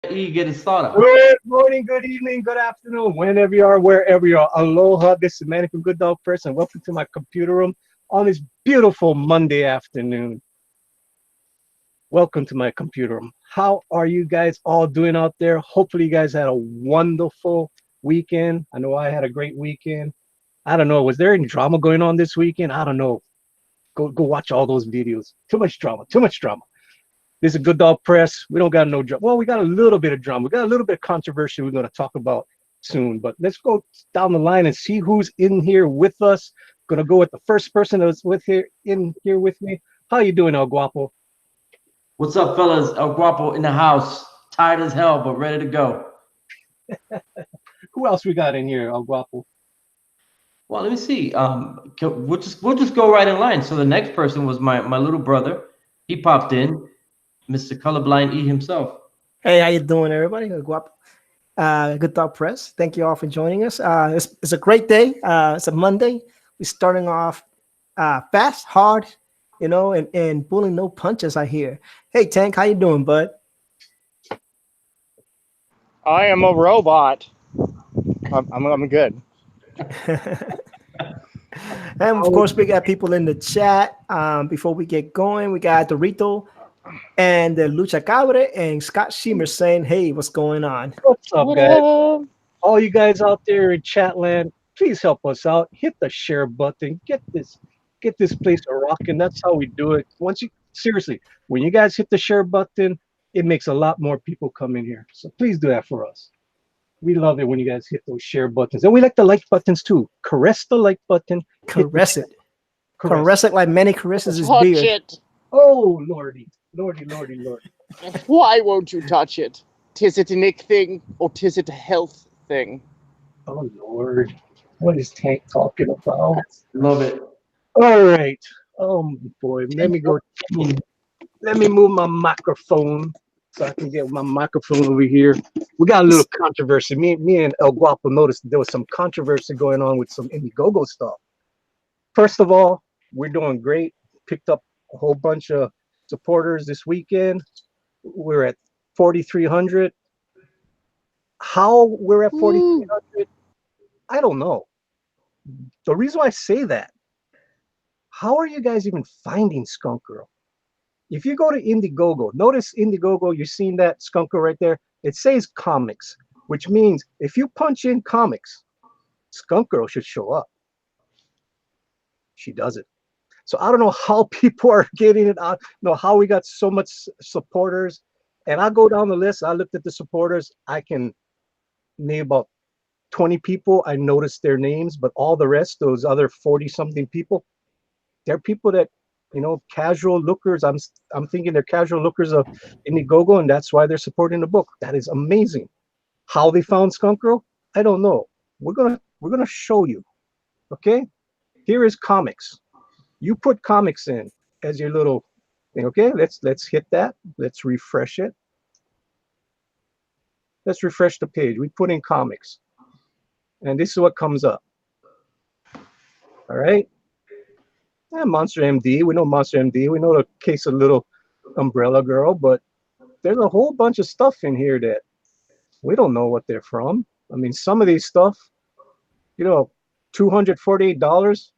Get it started. Good morning, good evening, good afternoon, whenever you are, wherever you are. Aloha, this is Manny from Good Dog Press, and welcome to my computer room on this beautiful Monday afternoon. Welcome to my computer room. How are you guys all doing out there? Hopefully, you guys had a wonderful weekend. I know I had a great weekend. I don't know, was there any drama going on this weekend? I don't know. Go watch all those videos. Too much drama, too much drama. This is a Good Dog Press. We don't got no drama. Well, we got a little bit of drama. We got a little bit of controversy we're going to talk about soon. But let's go down the line and see who's in here with us. Going to go with the first person that's in here with me. How you doing, El Guapo? What's up, fellas? El Guapo in the house. Tired as hell, but ready to go. Who else we got in here, El Guapo? Well, let me see. We'll just go right in line. So the next person was my little brother. He popped in, Mr. Colorblind E himself. Hey, how you doing, everybody? Good Dog Press. Thank you all for joining us. It's a great day. It's a Monday. We're starting off fast, hard, and pulling no punches. I hear. Hey, Tank, how you doing, bud? I am a robot. I'm good. And of course, we got people in the chat. Before we get going, we got Dorito and the Lucha Cabre and Scott Shimmer saying, "Hey, what's going on?" What's up, guys? All you guys out there in chat land, please help us out. Hit the share button. Get this place a rocking. That's how we do it. Seriously, when you guys hit the share button, it makes a lot more people come in here. So please do that for us. We love it when you guys hit those share buttons. And we like the like buttons too. Caress the like button. Caress it. Caress it like Manny caresses his Touch beard. it. Oh, lordy. Lordy. Why won't you touch it? Tis it a Nick thing or tis it a health thing? Oh, Lord. What is Tank talking about? Love it. All right. Oh, boy. Let me move my microphone so I can get my microphone over here. We got a little controversy. Me and El Guapo noticed there was some controversy going on with some Indiegogo stuff. First of all, we're doing great. Picked up a whole bunch of supporters this weekend. We're at 4,300. How we're at 4,300, I don't know. The reason why I say that, how are you guys even finding Skunk Girl? If you go to Indiegogo, notice Indiegogo, you're seeing that Skunk Girl right there. It says comics, which means if you punch in comics, Skunk Girl should show up. She doesn't. So I don't know how people are getting it out. How we got so much supporters. And I go down the list. I looked at the supporters. I can name about 20 people. I noticed their names, but all the rest, those other 40-something people, they're people that, casual lookers. I'm thinking they're casual lookers of Indiegogo, and that's why they're supporting the book. That is amazing. How they found Skunk Girl, I don't know. We're gonna show you. Okay, here is comics. You put comics in as your little thing. Okay, let's hit that. Let's refresh it. Let's refresh the page. We put in comics, and this is what comes up. All right. Monster MD. We know Monster MD. We know the case of Little Umbrella Girl, but there's a whole bunch of stuff in here that we don't know what they're from. I mean, some of these stuff, $248,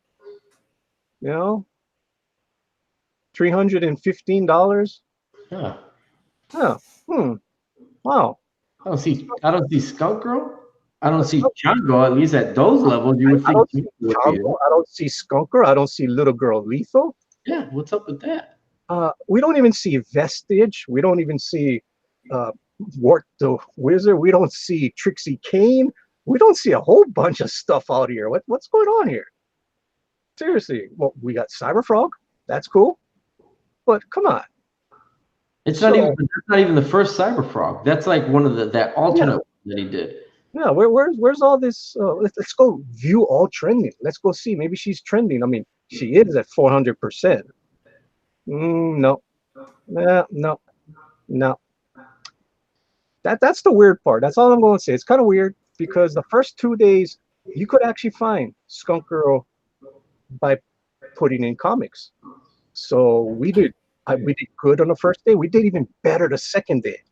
$315. Huh. Wow. I don't see Skunk Girl. I don't see Django, at least at those levels. You would I think don't see would be Congo. I don't see Skunker. I don't see Little Girl Lethal. Yeah, what's up with that? We don't even see Vestige. We don't even see Wart the Wizard. We don't see Trixie Kane. We don't see a whole bunch of stuff out here. What's going on here? Seriously. Well, we got Cyberfrog. That's cool. But come on. That's not even the first Cyberfrog. That's like one of that alternate that he did. Yeah, where's all this? Let's go view all trending. Let's go see. Maybe she's trending. I mean, she is at 400%. No. That's the weird part. That's all I'm going to say. It's kind of weird because the first 2 days you could actually find Skunk Girl by putting in comics. So we did good on the first day. We did even better the second day.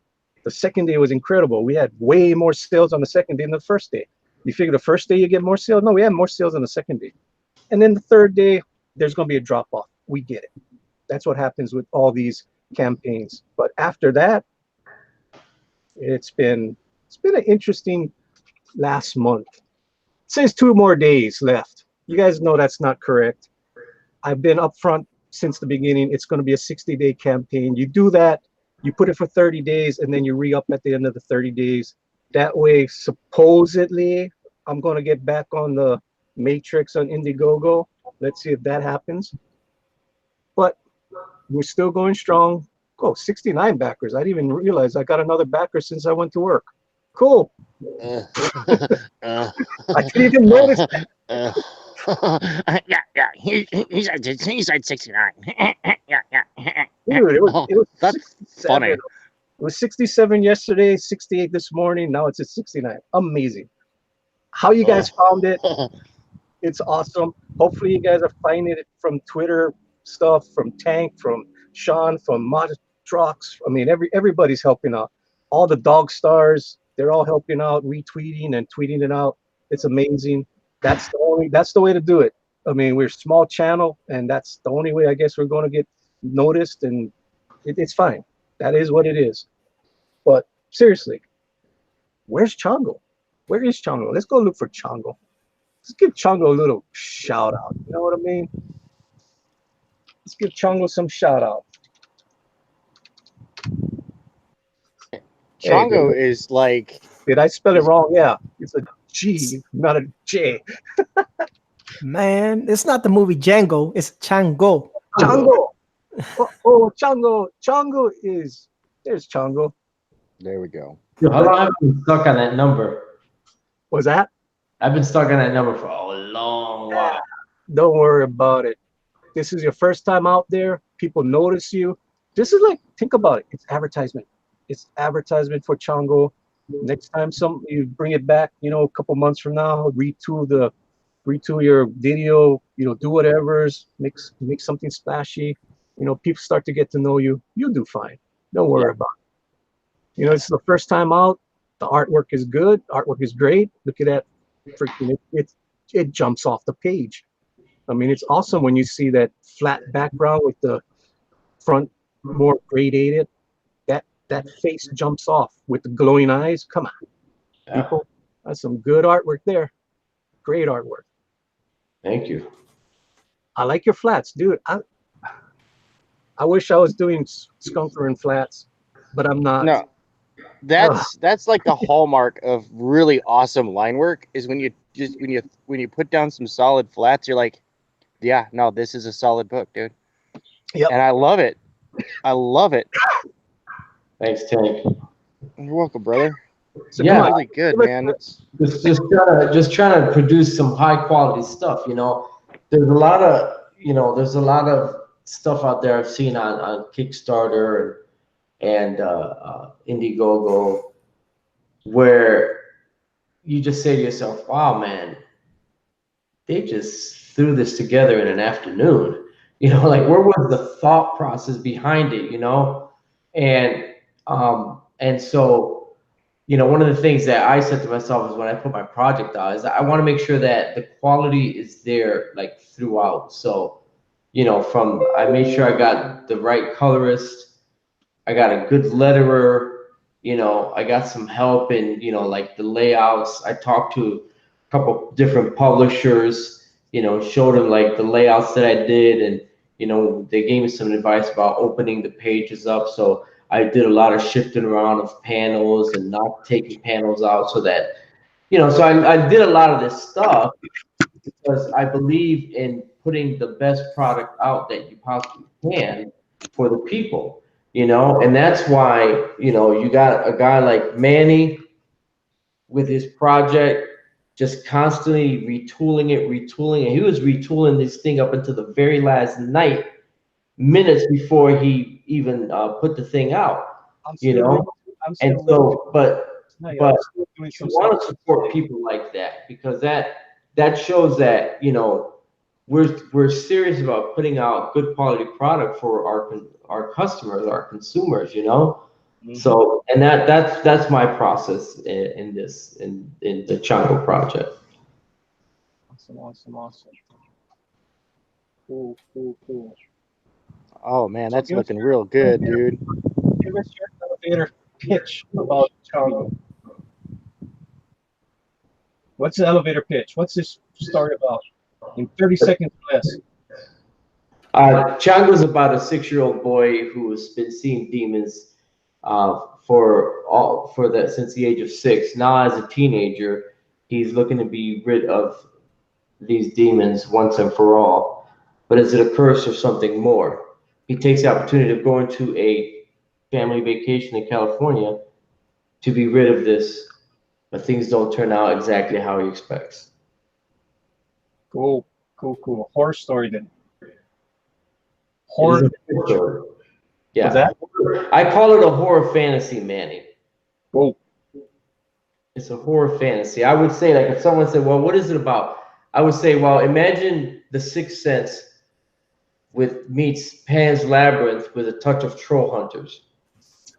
The second day was incredible. We had way more sales on the second day than the first day. You figure the first day you get more sales? No, we had more sales on the second day. And then the third day, there's going to be a drop off. We get it. That's what happens with all these campaigns. But after that, it's been an interesting last month. It says 2 more days left. You guys know that's not correct. I've been upfront since the beginning. It's going to be a 60-day campaign. You do that, you put it for 30 days, and then you re-up at the end of the 30 days. That way, supposedly, I'm going to get back on the Matrix on Indiegogo. Let's see if that happens. But we're still going strong. Oh, 69 backers. I didn't even realize I got another backer since I went to work. Cool. I didn't even notice that. Yeah. He's at 69. Yeah. Dude, it was That's 67. funny. It was 67 yesterday, 68 this morning. Now it's at 69. Amazing. How you guys found it? It's awesome. Hopefully you guys are finding it from Twitter stuff, from Tank, from Sean, from Mod Trucks. I mean, everybody's helping out. All the dog stars, they're all helping out, retweeting and tweeting it out. It's amazing. That's the way to do it. I mean, we're a small channel, and that's the only way I guess we're going to get noticed, and it's fine. That is what it is. But seriously, where's Chongo? Where is Chongo? Let's go look for Chongo. Let's give Chongo a little shout out. You know what I mean? Let's give Chongo some shout out. Chongo is like. Did I spell it wrong? Yeah, it's a G, not a J. Man, it's not the movie Django. It's Chango. Chongo. Oh, Chongo. Chongo is. There's Chongo. There we go. How long have you been stuck on that number? What's that? I've been stuck on that number for a long while. Don't worry about it. This is your first time out there. People notice you. This is like, think about it. It's advertisement. It's advertisement for Chongo. Next time you bring it back, a couple months from now, retool your video, do whatever's, make something splashy. People start to get to know you. You'll do fine. Don't worry about it. It's the first time out. The artwork is good. Artwork is great. Look at that. Freaking it jumps off the page. I mean, it's awesome when you see that flat background with the front more gradated. That face jumps off with the glowing eyes. Come on, people. That's some good artwork there. Great artwork. Thank you. I like your flats, dude. I wish I was doing Skunker and flats, but I'm not. No, that's like the hallmark of really awesome line work is when you put down some solid flats, you're like, yeah, no, this is a solid book, dude. Yep. And I love it. I love it. Thanks, Tank. You're welcome, brother. So Yeah. Really good, man. Just trying to produce some high quality stuff. There's a lot of stuff out there I've seen on Kickstarter and Indiegogo where you just say to yourself, wow, man, they just threw this together in an afternoon. Like, where was the thought process behind it? And so, one of the things that I said to myself is when I put my project out is I want to make sure that the quality is there, like, throughout. So, I made sure I got the right colorist, I got a good letterer, I got some help in, like the layouts. I talked to a couple different publishers, showed them like the layouts that I did, and they gave me some advice about opening the pages up. So I did a lot of shifting around of panels and not taking panels out so that, so I did a lot of this stuff because I believe in putting the best product out that you possibly can for the people, and that's why, you got a guy like Manny with his project, just constantly retooling it. He was retooling this thing up until the very last night, minutes before he even put the thing out. And so, but you want to support people like that because that shows that we're serious about putting out good quality product for our customers, our consumers. So, and that's my process in this in the Chango project. Awesome. Cool. Oh man, that's looking real good, dude. Give us your elevator pitch about Chango. What's the elevator pitch? What's this story about? In 30 seconds or less. Chango's about a 6-year-old boy who has been seeing demons since the age of 6. Now, as a teenager, he's looking to be rid of these demons once and for all. But is it a curse or something more? He takes the opportunity of going to a family vacation in California to be rid of this, but things don't turn out exactly how he expects. Cool. Horror story then. Horror story. Yeah. That? I call it a horror fantasy, Manny. Cool. It's a horror fantasy. I would say, like, if someone said, well, what is it about? I would say, well, imagine The Sixth Sense meets Pan's Labyrinth with a touch of Troll Hunters.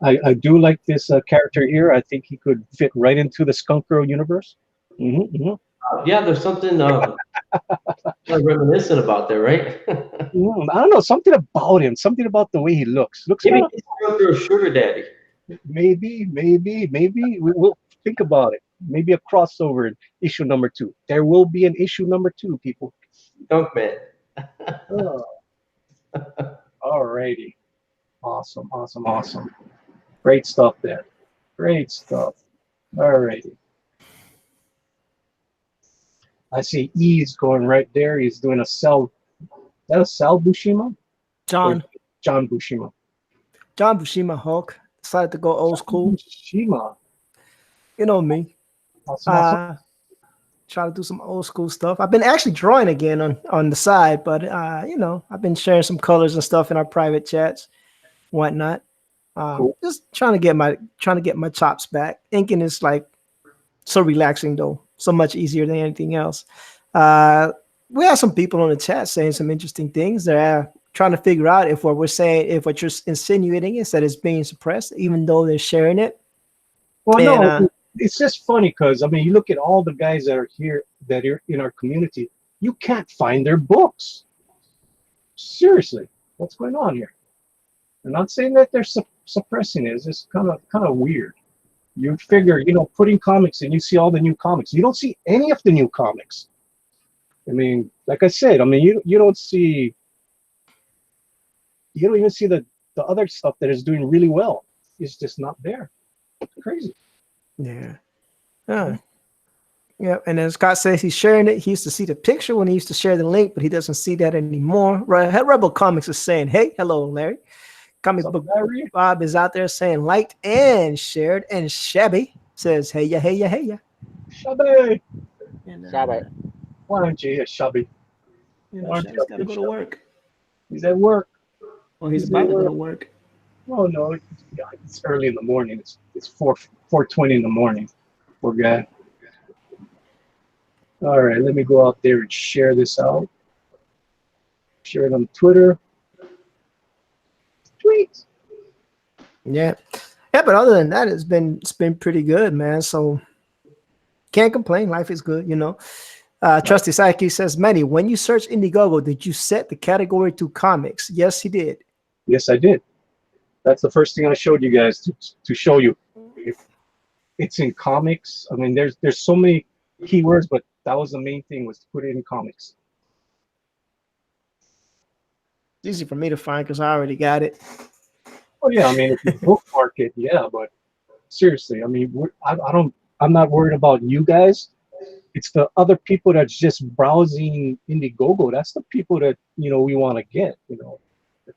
I do like this character here. I think he could fit right into the Skunk Girl universe. Yeah, there's something reminiscent about there, right? I don't know, something about him, something about the way he looks. Maybe he's a sugar daddy. Maybe. We'll think about it. Maybe a crossover in issue number 2. There will be an issue number 2, people. Dunk man. All righty. Awesome. Great stuff there. Great stuff. All righty. I see E's going right there. He's doing a Cell. Is that a Cell Buscema? John Buscema. John Buscema Hulk decided to go old school. Buscema. You know me. Awesome. Try to do some old school stuff. I've been actually drawing again on the side, but I've been sharing some colors and stuff in our private chats, whatnot. Cool. Just trying to get my chops back. Inking is like so relaxing though, so much easier than anything else. We have some people on the chat saying some interesting things. They're trying to figure out if what you're insinuating is that it's being suppressed, even though they're sharing it. Well, no, it's just funny because, I mean, you look at all the guys that are here, that are in our community, you can't find their books. Seriously, what's going on here? I'm not saying that they're suppressing it. It's just kind of weird. You figure, putting comics and you see all the new comics. You don't see any of the new comics. I mean, like I said, you don't even see the other stuff that is doing really well. It's just not there. It's crazy. Yeah. Yeah. And then Scott says he's sharing it. He used to see the picture when he used to share the link, but he doesn't see that anymore. Right? Rebel Comics is saying, hey, hello, Larry. Comic Book Bob is out there saying liked and shared, and Shabby says, hey ya. Shabby. And, Shabby. Why don't you hear Shabby? Shabby's got to go to work. He's at work. Well, he's about to go to work. Oh no, it's early in the morning. It's 4:20 in the morning. Poor guy. All right, let me go out there and share this out. Share it on Twitter. Tweet. Yeah, but other than that, it's been pretty good, man. So can't complain. Life is good, Trusty Psyche says, Manny, when you search Indiegogo, did you set the category to comics? Yes, he did. Yes, I did. That's the first thing I showed you guys to show you. If it's in comics, I mean, there's so many keywords, but that was the main thing, was to put it in comics. It's easy for me to find because I already got it. Oh yeah, I mean, if you bookmark it, yeah, but seriously, I mean, I'm not worried about you guys. It's the other people that's just browsing Indiegogo. That's the people that we want to get. The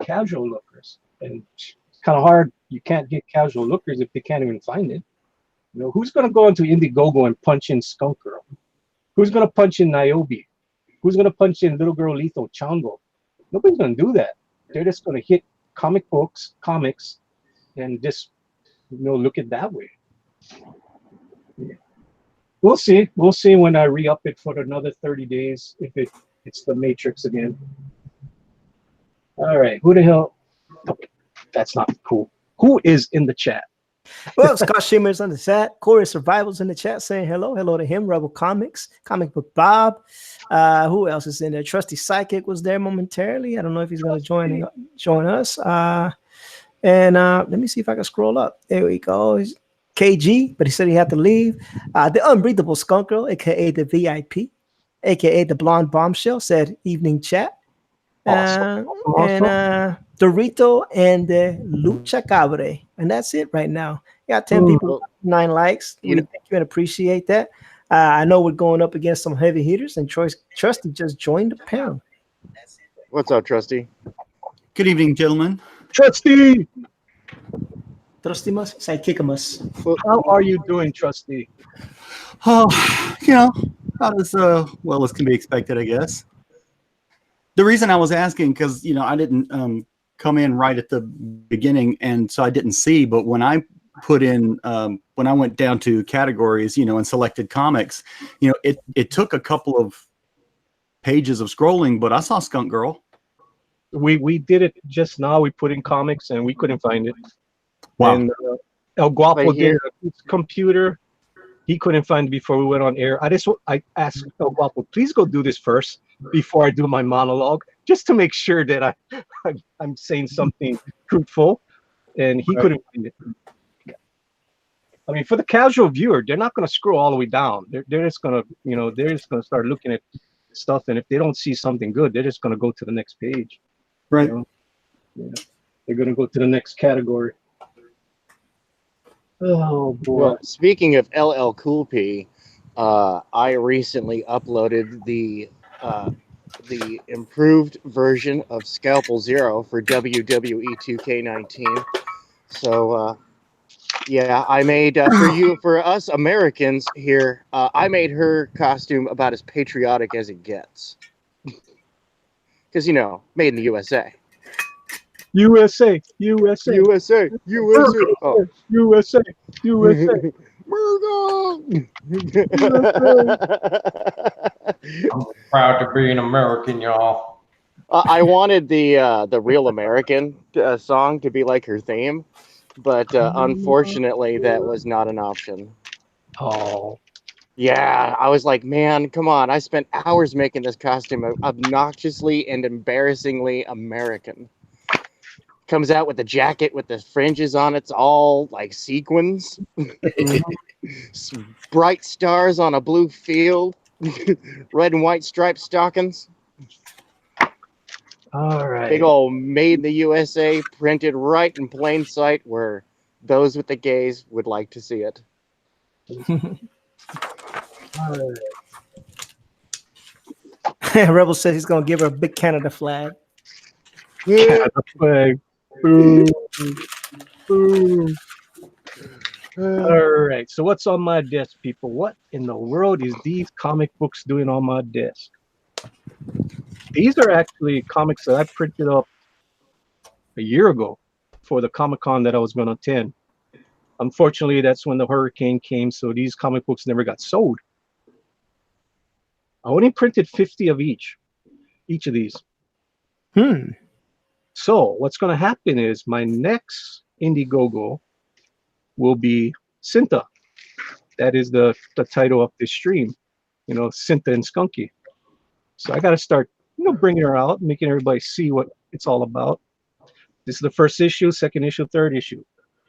casual lookers, and it's kind of hard. You can't get casual lookers if they can't even find it. Who's going to go into Indiegogo and punch in Skunk Girl? Who's going to punch in Niobe? Who's going to punch in Little Girl Lethal Chango? Nobody's going to do that. They're just going to hit comics, and just look at that way. Yeah. We'll see. We'll see when I re-up it for another 30 days if it's the Matrix again. All right. Who the hell? That's not cool. Who is in the chat? Well, Scott Shimmer's on the chat. Corey Survival's in the chat saying hello. Hello to him. Rebel Comics, Comic Book Bob. Who else is in there? Trusty Psychic was there momentarily. I don't know if he's going to join us. And let me see if I can scroll up. There we go. He's KG, but he said he had to leave. The Unbreathable Skunk Girl, aka the VIP, aka the Blonde Bombshell, said evening chat. Awesome. And Dorito and the Lucha Cabre. And that's it right now. Got 10 people, 9 likes. We thank you and appreciate that. I know we're going up against some heavy hitters, and Trusty just joined the panel. What's up, Trusty? Good evening, gentlemen. Trusty, Trustimas, sidekickamus. how are you doing, Trusty? Oh, about as well as can be expected, I guess. The reason I was asking, because I didn't come in right at the beginning, and so I didn't see. But when I put in, when I went down to categories, and selected comics, it took a couple of pages of scrolling, but I saw Skunk Girl. We did it just now. We put in comics and we couldn't find it. Wow. And El Guapo Right here. did his computer. He couldn't find it before we went on air. I asked El Guapo, please go do this first before I do my monologue, just to make sure that I'm saying something truthful. And he couldn't find it. I mean, for the casual viewer, they're not going to scroll all the way down. They're just going to, they're just going to start looking at stuff. And if they don't see something good, they're just going to go to the next page. Right. Yeah. They're going to go to the next category. Oh, boy. Well, speaking of LL Cool P, I recently uploaded the improved version of Scalpel Zero for WWE 2K19. So, yeah, I made for us Americans here. I made her costume about as patriotic as it gets, because made in the USA. USA, USA, USA, USA, oh. USA, USA. I'm proud to be an American, y'all. I wanted the Real American song to be like her theme, but unfortunately that was not an option. Oh, Yeah, I was like, man, come on. I spent hours making this costume obnoxiously and embarrassingly American. Comes out with the jacket with the fringes on it. It's all like sequins. Bright stars on a blue field. Red and white striped stockings. all right. Big old made in the USA printed right in plain sight where those with the gaze would like to see it. All right. Rebel says he's going to give her a big Canada flag. Canada flag. Boom. Boom. All right. So what's on my desk, people? What in the world is these comic books doing on my desk? These are actually comics that I printed up a year ago for the Comic-Con that I was going to attend. Unfortunately, that's when the hurricane came, so these comic books never got sold. I only printed 50 of each of these. So what's going to happen is my next Indiegogo will be Cinta. That is the title of this stream, Cinta and Skunkie. So I got to start, bringing her out, making everybody see what it's all about. This is the first issue, second issue, third issue.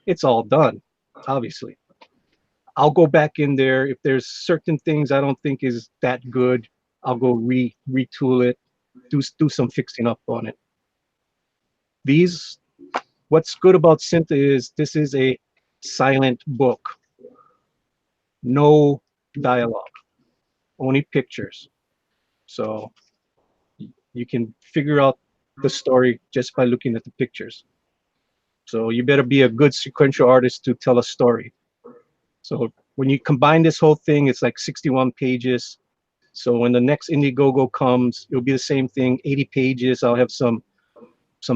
It's all done, obviously. I'll go back in there. If there's certain things I don't think is that good, I'll go retool it, do some fixing up on it. What's good about Cinta is this is a silent book. No dialogue, only pictures. So you can figure out the story just by looking at the pictures. So you better be a good sequential artist to tell a story. So when you combine this whole thing, it's like 61 pages. So when the next Indiegogo comes, it'll be the same thing, 80 pages. I'll have some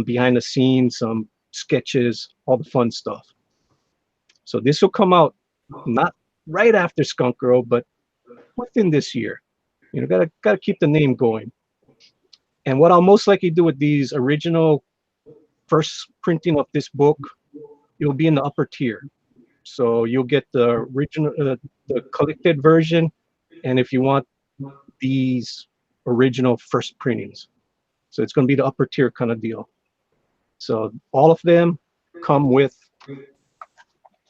behind the scenes, some sketches, all the fun stuff. So this will come out not right after Skunk Girl, but within this year. Gotta keep the name going. And what I'll most likely do with these original first printing of this book, it'll be in the upper tier. So you'll get the original, the collected version, and if you want these original first printings, so it's going to be the upper tier kind of deal. So all of them come with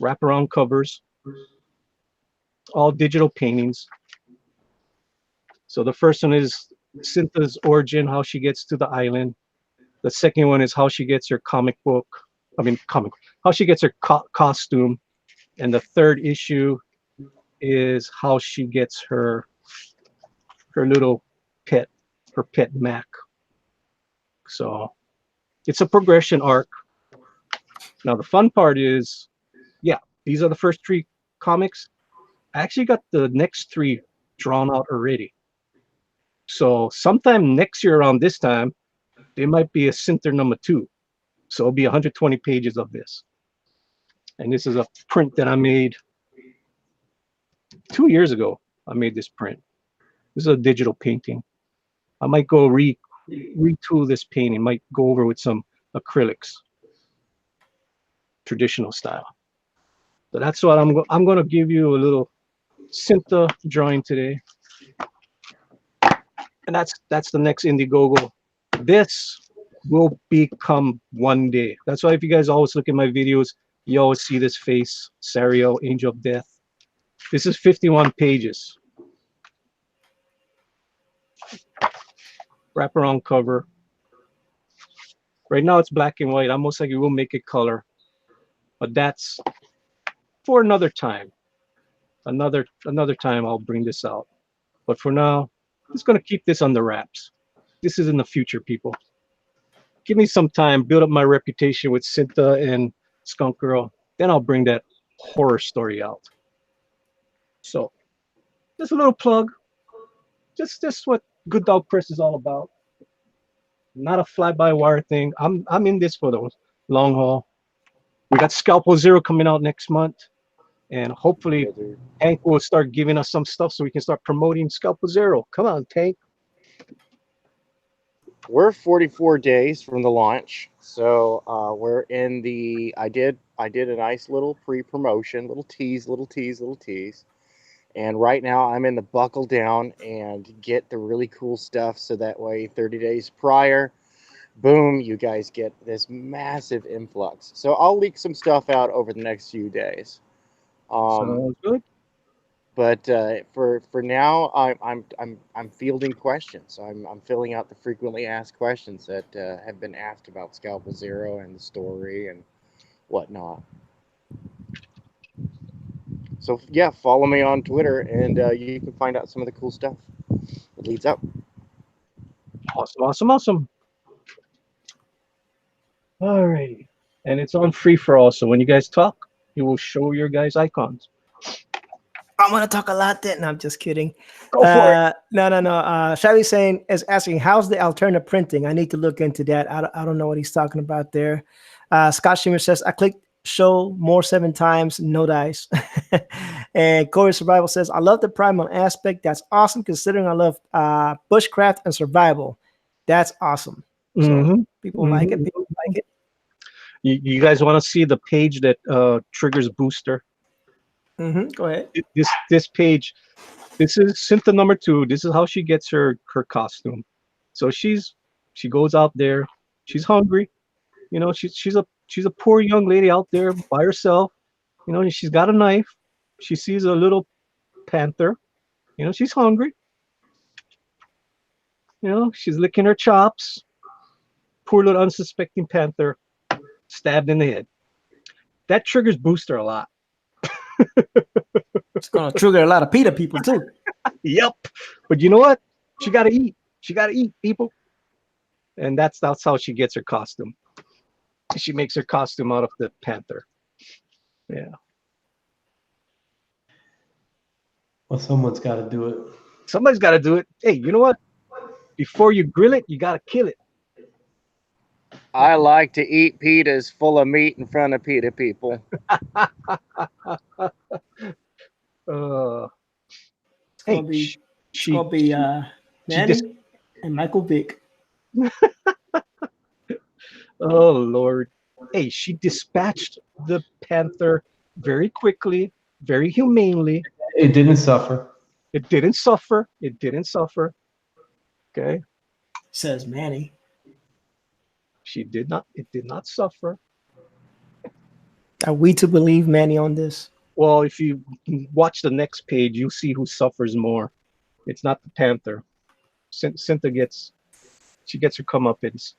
wraparound covers, all digital paintings. So the first one is Cinta's origin, how she gets to the island. The second one is how she gets her how she gets her costume. And the third issue is how she gets her little pet, her pet Mac. So it's a progression arc. Now the fun part is, yeah, these are the first 3 comics. I actually got the next 3 drawn out already. So sometime next year around this time, there might be a Cinta number 2. So it'll be 120 pages of this. And this is a print that I made 2 years ago. I made this print. This is a digital painting. I might go retool this painting, might go over with some acrylics, traditional style. So that's what I'm going to give you a little Cinta drawing today. And that's the next Indiegogo. This will become one day. That's why if you guys always look at my videos, you always see this face, Sariel, Angel of Death. This is 51 pages. Wraparound cover. Right now it's black and white. I most likely will make it color, but that's for another time. Another time I'll bring this out. But for now, I'm just gonna keep this under wraps. This is in the future, people. Give me some time, build up my reputation with Cinta and Skunk Girl. Then I'll bring that horror story out. So, just a little plug. Just what Good Dog Press is all about. Not a fly-by-wire thing. I'm in this for the long haul. We got Scalpel Zero coming out next month, and hopefully Hank will start giving us some stuff so we can start promoting Scalpel Zero. Come on, Tank. We're 44 days from the launch, so we're in the. I did a nice little pre-promotion, little tease, and right now I'm in the buckle down and get the really cool stuff, so that way 30 days prior, boom, you guys get this massive influx. So I'll leak some stuff out over the next few days. Sounds good. But for now, I'm fielding questions. I'm filling out the frequently asked questions that have been asked about Scalpel Zero and the story and whatnot. So yeah, follow me on Twitter, and you can find out some of the cool stuff that leads up. Awesome. All right, and it's on free for all. So when you guys talk, it will show your guys' icons. I'm gonna talk a lot then. No, I'm just kidding. Go for it. No. Shelly's asking, how's the alternative printing? I need to look into that. I don't know what he's talking about there. Scott Shimmer says, I clicked show more 7 times, no dice. And Corey Survival says, I love the primal aspect. That's awesome considering I love bushcraft and survival. That's awesome. So people like it. People like it. You guys want to see the page that triggers Booster? Go ahead. This page, this is Cinta number 2. This is how she gets her costume. So she goes out there. She's hungry. You know, she's a poor young lady out there by herself. You know, and she's got a knife. She sees a little panther. You know, she's hungry. You know, she's licking her chops. Poor little unsuspecting panther, stabbed in the head. That triggers Booster a lot. It's gonna trigger a lot of PETA people too. Yep. But you know what? She gotta eat. She gotta eat, people. And that's how she gets her costume. She makes her costume out of the panther. Yeah. Well, someone's got to do it. Somebody's got to do it. Hey, you know what? Before you grill it, you got to kill it. I like to eat pitas full of meat in front of PETA people. It's gonna be Manny and Michael Vick. Oh Lord! Hey, she dispatched the panther very quickly, very humanely. It didn't suffer. It didn't suffer. It didn't suffer. Okay. Says Manny. She did not. It did not suffer. Are we to believe Manny on this? Well, if you watch the next page, you'll see who suffers more. It's not the Panther. Cinta gets her comeuppance.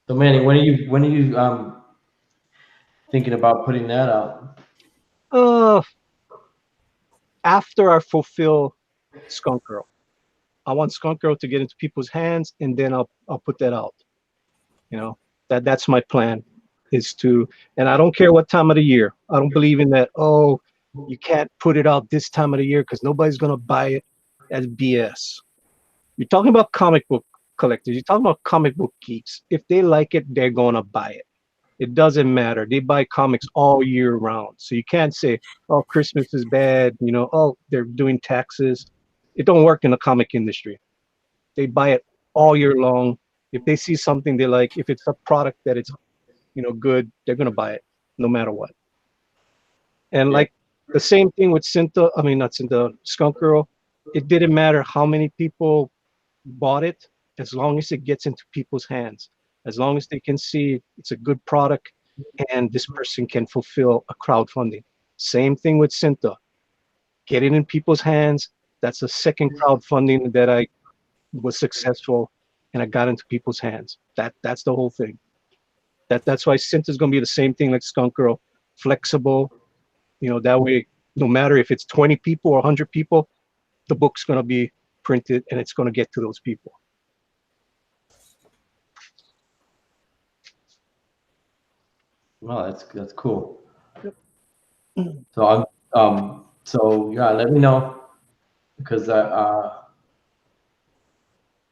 So Manny, when are you thinking about putting that out? After I fulfill Skunk Girl. I want Skunk Girl to get into people's hands, and then I'll put that out. You know, that's my plan, is to, and I don't care what time of the year. I don't believe in that, oh, you can't put it out this time of the year because nobody's gonna buy it. As BS. You're talking about comic book collectors. You're talking about comic book geeks. If they like it, they're gonna buy it. It doesn't matter. They buy comics all year round. So you can't say, oh, Christmas is bad, you know, oh, they're doing taxes. It don't work in the comic industry. They buy it all year long. If they see something they like, if it's a product that it's, you know, good, they're gonna buy it no matter what. And like the same thing with Cinta, I mean not Cinta, Skunk Girl. It didn't matter how many people bought it, as long as it gets into people's hands, as long as they can see it's a good product and this person can fulfill a crowdfunding. Same thing with Cinta. Get it in people's hands. That's the second crowdfunding that I was successful and I got into people's hands. That's the whole thing. That's why Cinta is going to be the same thing like Skunk Girl, flexible. You know, that way, no matter if it's 20 people or 100 people, the book's going to be printed and it's going to get to those people. Well, that's cool. Yep. So so yeah, let me know, because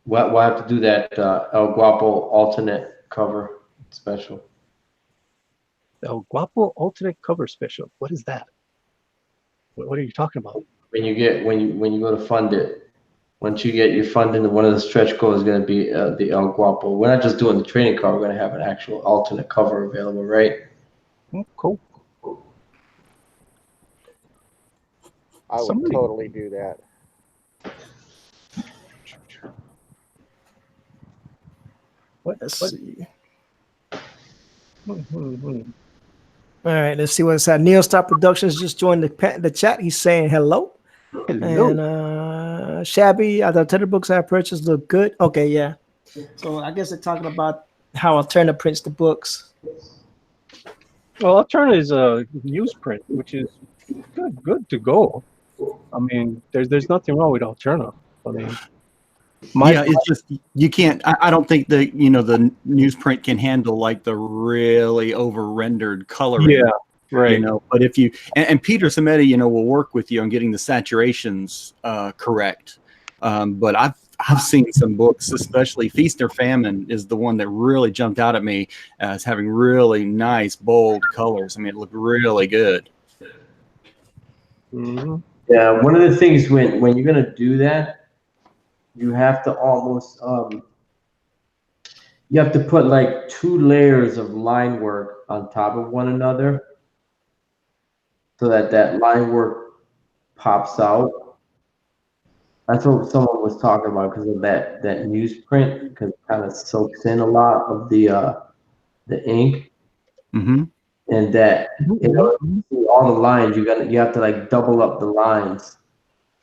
we'll have to do that El Guapo alternate cover special. El Guapo alternate cover special. What is that? What are you talking about? When you go to fund it, once you get your funding, one of the stretch goals is going to be the El Guapo. We're not just doing the trading card; we're going to have an actual alternate cover available, right? Cool. I would totally do that. Let's see. All right, let's see what's that. Neil Star Productions just joined the chat. He's saying hello. And Shabby, the alternative books I purchased look good. Okay, yeah. So I guess they're talking about how Alterna prints the books. Well, Alterna is a newsprint, which is good to go. I mean, there's nothing wrong with Alterna. I mean, it's just you can't. I don't think the the newsprint can handle like the really over rendered coloring. Yeah, right. But if you and Peter Samedi, will work with you on getting the saturations correct. But I've seen some books, especially Feast or Famine is the one that really jumped out at me as having really nice bold colors. I mean, it looked really good. Mm-hmm. Yeah, one of the things when you're gonna do that, you have to almost you have to put like 2 layers of line work on top of one another, so that line work pops out. That's what someone was talking about, because of that newsprint, because it kind of soaks in a lot of the ink. Mm-hmm. And that all the lines, you have to like double up the lines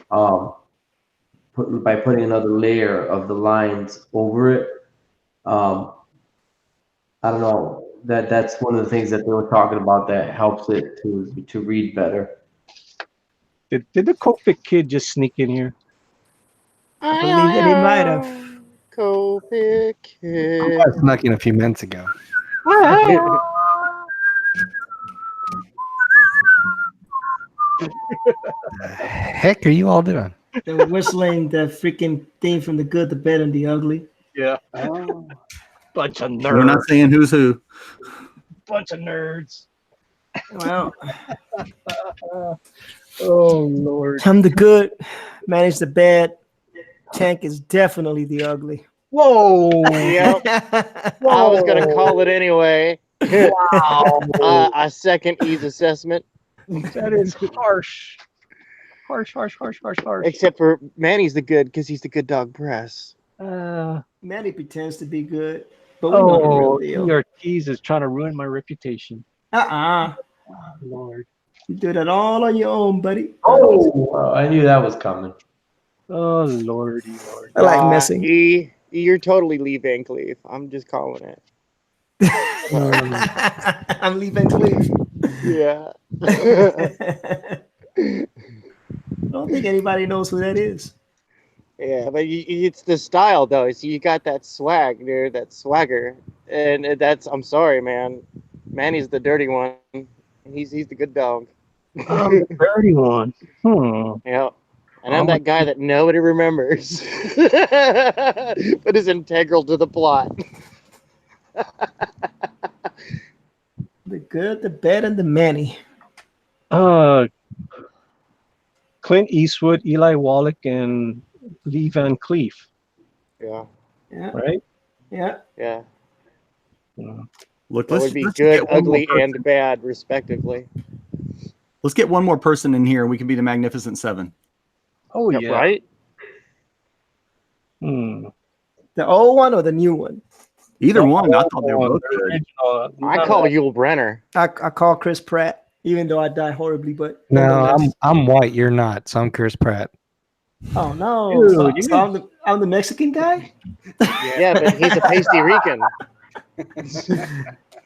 by putting another layer of the lines over it. I don't know, that's one of the things that they were talking about that helps it to read better. Did the Copic kid just sneak in here? I believe that he might have. Copic kid. I snuck in a few minutes ago. The heck are you all doing? They were whistling the freaking theme from The Good, the Bad, and the Ugly. Yeah. Bunch of nerds. We're not saying who's who. Bunch of nerds. Well, oh Lord. I'm the good, manage the bad. Tank is definitely the ugly. Whoa! Yep. I was gonna call it anyway. Wow. A second ease assessment. That is harsh. Harsh. Except for Manny's the good because he's the good dog press. Manny pretends to be good, but we know the real deal. Ortiz is trying to ruin my reputation. Oh, Lord. you do that all on your own, buddy. Oh, I knew that was coming. Oh, Lordy. I like messing. You're totally Lee Van Cleef. I'm just calling it. I'm leaving Cleveland. Yeah. I don't think anybody knows who that is. Yeah, but it's the style though. So you got that swag, dude, that swagger, and that's. I'm sorry, man. Manny's the dirty one. He's the good dog. I'm the dirty one. Yeah, and I'm that guy that nobody remembers, but is integral to the plot. The good, the bad, and the Manny. Clint Eastwood, Eli Wallach, and Lee Van Cleef. Yeah. Yeah. Right? Yeah. Yeah. Look, That let's would be let's good, get one ugly, more and person. bad, respectively. Let's get one more person in here, and we can be the Magnificent Seven. Oh, yeah. Right? The old one or the new one? Either one. I thought they were both good. I call Yul Brenner. I call Chris Pratt, even though I die horribly, but No, nonetheless. I'm white. You're not. So I'm Chris Pratt. Oh no! Dude, So I'm the Mexican guy. Yeah, but he's a pasty Rican.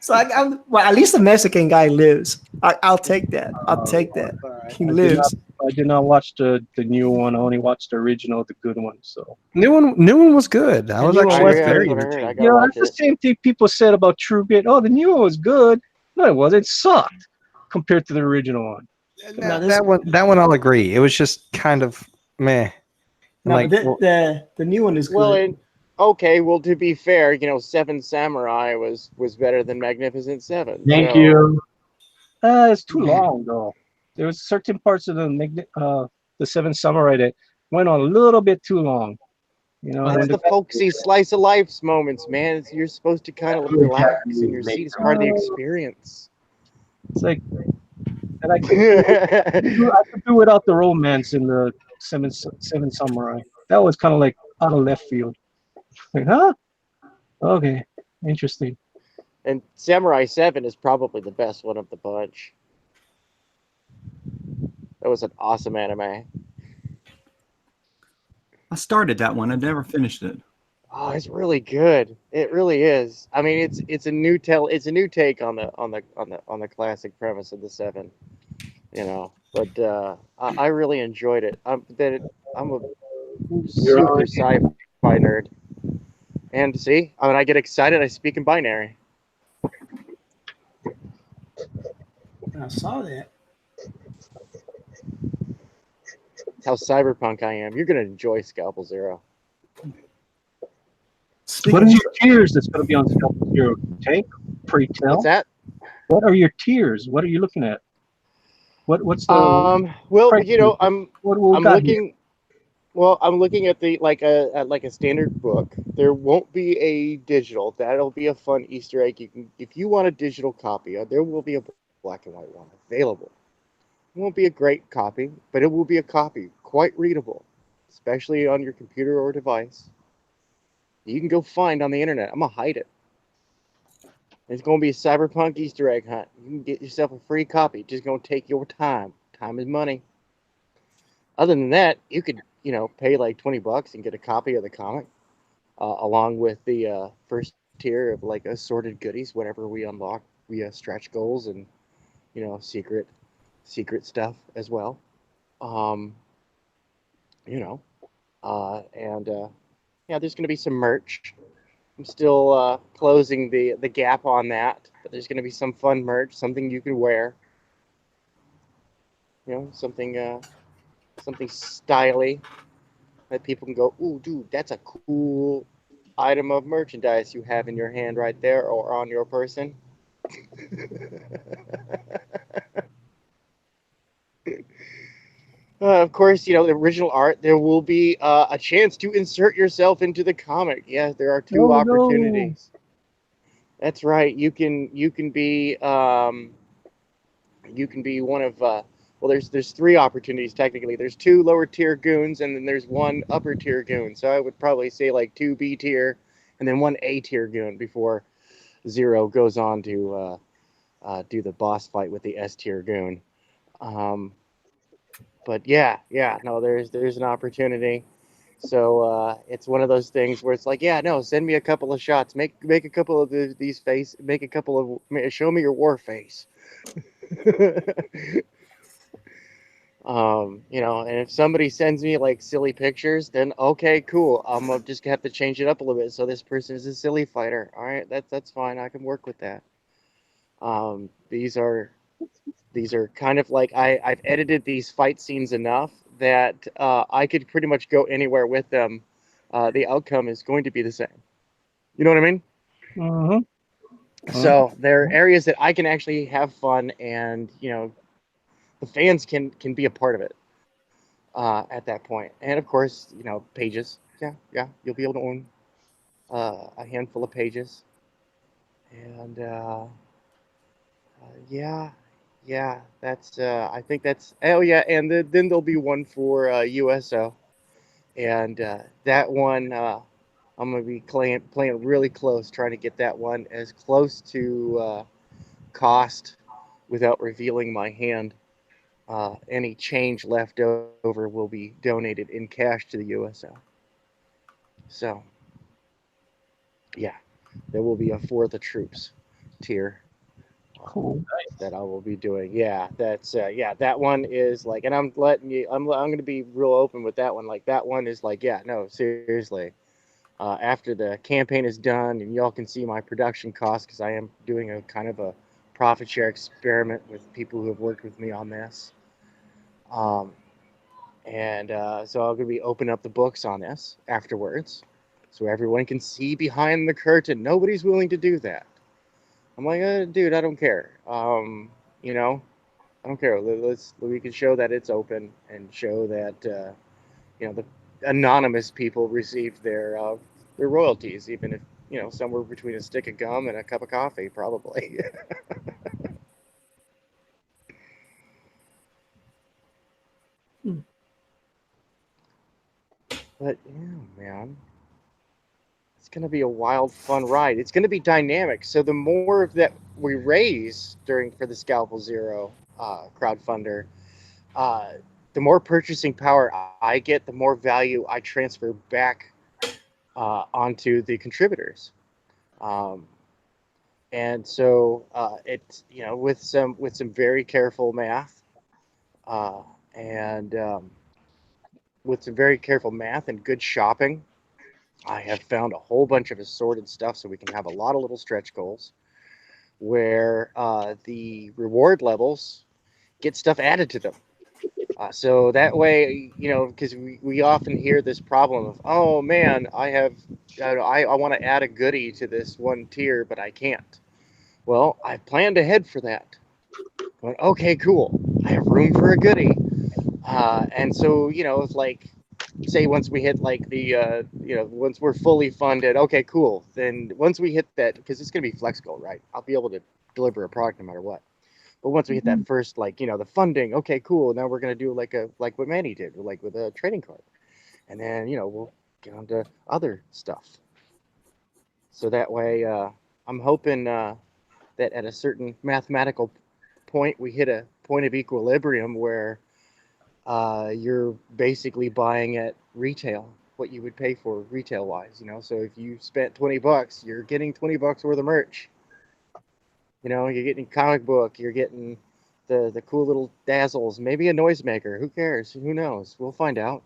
So I'm well. At least the Mexican guy lives. I'll take that. I'll take that. He lives. I did not watch the new one. I only watched the original, the good one. So New one was good. I was new one actually was very good. entertained. I gotta yeah, watch that's the it. same thing people said about True Grit. Oh, the new one was good. No, it wasn't. It sucked compared to the original one. Now this- That one I'll agree. It was just kind of meh. No, Like, but the new one is good. Well, okay. Well, to be fair, Seven Samurai was better than Magnificent Seven. Thank so- you. It's too long though. There was certain parts of the Seven Samurai that went on a little bit too long. That's the folksy slice of life moments, man. You're supposed to kind of relax in your seat. It's part of the experience. It's like, and I could do without the romance in the Seven Samurai. That was kind of like out of left field. Like, huh? Okay, interesting. And Samurai 7 is probably the best one of the bunch. That was an awesome anime. I started that one. I never finished it. Oh, it's really good. It really is. I mean, it's a new take on the classic premise of the Seven. But I really enjoyed it. I'm a super sci-fi nerd. And see, when I get excited, I speak in binary. I saw that. That's how cyberpunk I am. You're gonna enjoy Scalpel Zero. What are your tiers that's going to be on Scalpel Zero? Tank? Pray tell. What's that? What are your tiers? What are you looking at? What's the Well, price I'm what we I'm got looking. here? Well, I'm looking at a standard book. There won't be a digital. That'll be a fun Easter egg. If you want a digital copy, there will be a black and white one available. It won't be a great copy, but it will be a copy, quite readable, especially on your computer or device. You can go find on the internet. I'm gonna hide it. It's gonna be a cyberpunk Easter egg hunt. You can get yourself a free copy. Just gonna take your time. Time is money. Other than that, you could pay like $20 and get a copy of the comic, along with the first tier of like assorted goodies whenever we unlock stretch goals and secret stuff as well. There's gonna be some merch. I'm still closing the gap on that, but there's gonna be some fun merch, something you can wear. Something styly that people can go, ooh, dude, that's a cool item of merchandise you have in your hand right there or on your person. Of course, the original art, there will be a chance to insert yourself into the comic. Yeah, there are two Oh no. opportunities. That's right. You can be one of well, there's three opportunities technically. There's two lower tier goons, and then there's one upper tier goon. So I would probably say like two B tier, and then one A tier goon before Zero goes on to do the boss fight with the S tier goon. Um, but yeah, no, there's an opportunity. So it's one of those things where it's like, yeah, no, send me a couple of shots, make a couple of these face, make a couple of, show me your war face. And if somebody sends me like silly pictures, then okay, cool. I'm gonna just have to change it up a little bit. So this person is a silly fighter. All right, that's fine. I can work with that. These are kind of like I've edited these fight scenes enough that I could pretty much go anywhere with them. The outcome is going to be the same. You know what I mean? Mm-hmm. So there are areas that I can actually have fun, and the fans can be a part of it at that point. And of course, pages. Yeah, you'll be able to own a handful of pages, and yeah, yeah. That's I think that's oh yeah, and then there'll be one for USO, and that one I'm gonna be playing really close, trying to get that one as close to cost without revealing my hand. Any change left over will be donated in cash to the USO. So, yeah, there will be a for the troops tier Cool. that I will be doing. Yeah, that's that one is like, and I'm letting you. I'm going to be real open with that one. Like that one is like, yeah, no, seriously. After the campaign is done, and y'all can see my production costs, because I am doing a kind of a profit share experiment with people who have worked with me on this. And so I'm going to be opening up the books on this afterwards, so everyone can see behind the curtain. Nobody's willing to do that. I'm like, dude, I don't care. I don't care. We can show that it's open, and show that the anonymous people received their royalties, even if somewhere between a stick of gum and a cup of coffee, probably. But yeah, man, it's gonna be a wild, fun ride. It's gonna be dynamic. So the more that we raise for the Scalpel Zero crowdfunder, uh, the more purchasing power I get, the more value I transfer back onto the contributors. Um, and so it's with some very careful math, uh, and with some very careful math and good shopping, I have found a whole bunch of assorted stuff, so we can have a lot of little stretch goals where the reward levels get stuff added to them. So that way, because we often hear this problem of, oh man, I want to add a goodie to this one tier, but I can't. Well, I planned ahead for that. Went, okay, cool. I have room for a goodie. And so, it's like, say once we hit like the, once we're fully funded, okay, cool. Then once we hit that, because it's going to be flex goal, right? I'll be able to deliver a product no matter what. But once we hit that first, like, the funding, okay, cool. Now we're going to do like what Manny did, like with a trading card. And then, we'll get on to other stuff. So that way, I'm hoping that at a certain mathematical point, we hit a point of equilibrium where you're basically buying at retail what you would pay for retail wise. So if you spent $20, you're getting $20 worth of merch. You're getting a comic book, you're getting the cool little dazzles, maybe a noisemaker. Who cares? Who knows? We'll find out.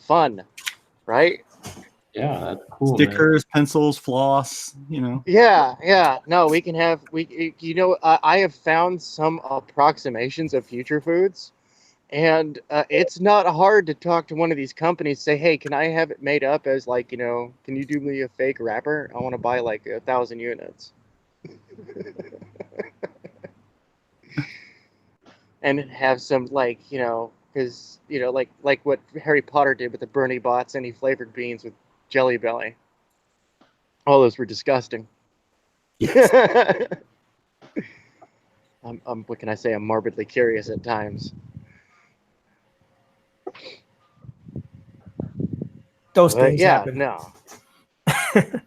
Fun, right? Yeah, that's cool, man. Stickers, pencils, floss, Yeah. No, we can have I have found some approximations of future foods, and it's not hard to talk to one of these companies. Say, hey, can I have it made up as like can you do me a fake wrapper? I want to buy like 1,000 units. and have some, like, because like what Harry Potter did with the Bernie Bott's any flavored beans with Jelly Belly. All those were disgusting. I'm what can I say? I'm morbidly curious at times. Those But things yeah, happen. no.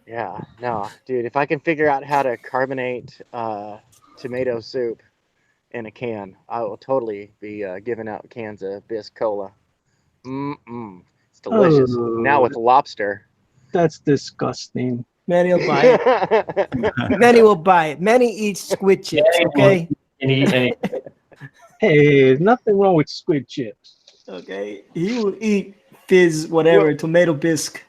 Yeah, no, dude. If I can figure out how to carbonate tomato soup in a can, I will totally be giving out cans of Bisc Cola. It's delicious. Now Oh, with lobster. that's disgusting. Manny will buy it. Manny will buy it. Manny eats squid chips. Okay. Any Hey, there's nothing wrong with squid chips. Okay. He will eat fizz, whatever, tomato bisque.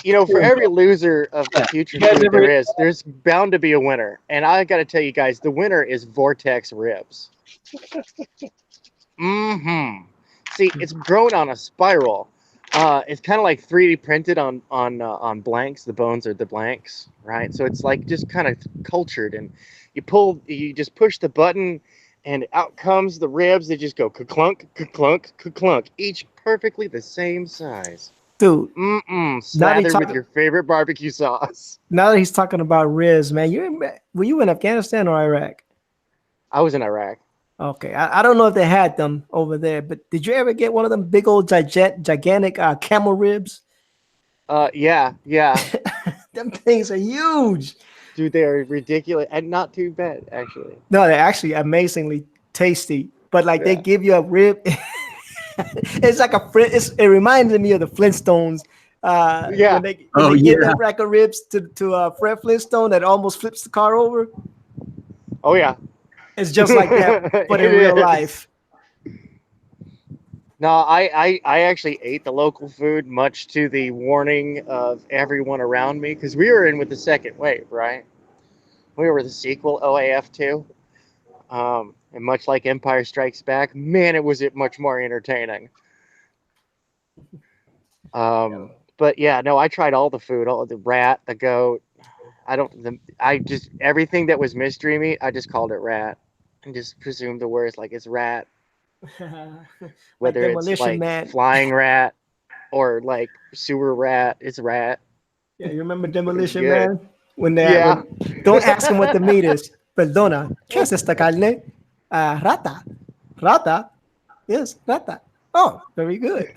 For every loser of the Yeah. future You guys food ever- there is, there's bound to be a winner. And I got to tell you guys, the winner is Vortex Ribs. See, it's grown on a spiral. It's kind of like 3D printed on blanks. The bones are the blanks, right? So it's like just kind of cultured, and you just push the button, and out comes the ribs. They just go ka-clunk, ka-clunk, ka-clunk, each perfectly the same size. Dude, Slathered with your favorite barbecue sauce. now that he's talking about ribs, man, were you in Afghanistan or Iraq? I was in Iraq. Okay, I don't know if they had them over there, but did you ever get one of them big old gigantic camel ribs? Yeah. Them things are huge. Dude, they are ridiculous and not too bad, actually. No, they're actually amazingly tasty. But like they Yeah. give you a rib. It's like it reminds me of the Flintstones. Yeah. When they give yeah. that rack of ribs to Fred Flintstone that almost flips the car over. Oh yeah. It's just like that, but in It real is. life. No, I actually ate the local food, much to the warning of everyone around me, because we were in with the second wave, right? We were the sequel, OAF2. And much like Empire Strikes Back, man, it was much more entertaining. But yeah, no, I tried all the food, all the rat, the goat. Everything that was mystery meat, I just called it rat, and just presumed the words like it's rat. Whether it's Demolition like Man. flying rat or like sewer rat, it's rat. Yeah, you remember Demolition good. Man? When Yeah. don't ask him what the meat is. Perdona, ¿qué es esta carne? Rata. Rata? Yes, rata. Oh, very good.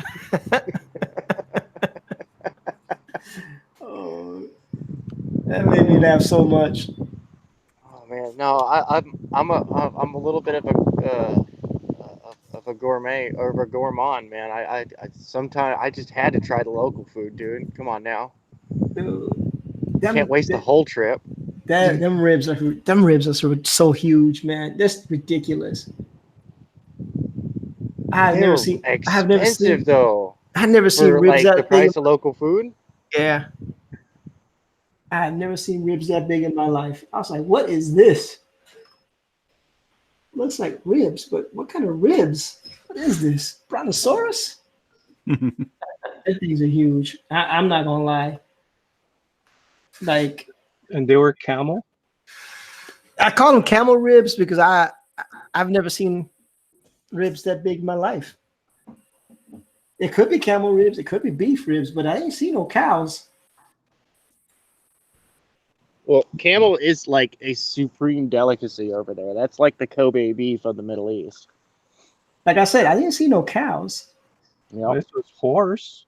Oh, that made me laugh so much. Oh man, no, I'm a little bit of a gourmet or of a gourmand, man. I sometimes I just had to try the local food, dude. Come on now, Dude, can't waste the whole trip. Them ribs are so huge, man. That's ridiculous. I've never seen Expensive though. I've never seen For ribs like that the big. price of local food. Yeah. I've never seen ribs that big in my life. I was like, what is this? Looks like ribs, but what kind of ribs? What is this? Brontosaurus? Those things are huge. I'm not gonna lie. Like, And they were camel. I call them camel ribs because I've never seen ribs that big in my life. It could be camel ribs, it could be beef ribs, but I ain't seen no cows. Well, camel is like a supreme delicacy over there. That's like the Kobe beef of the Middle East. Like I said, I didn't see no cows. Yep. This was horse.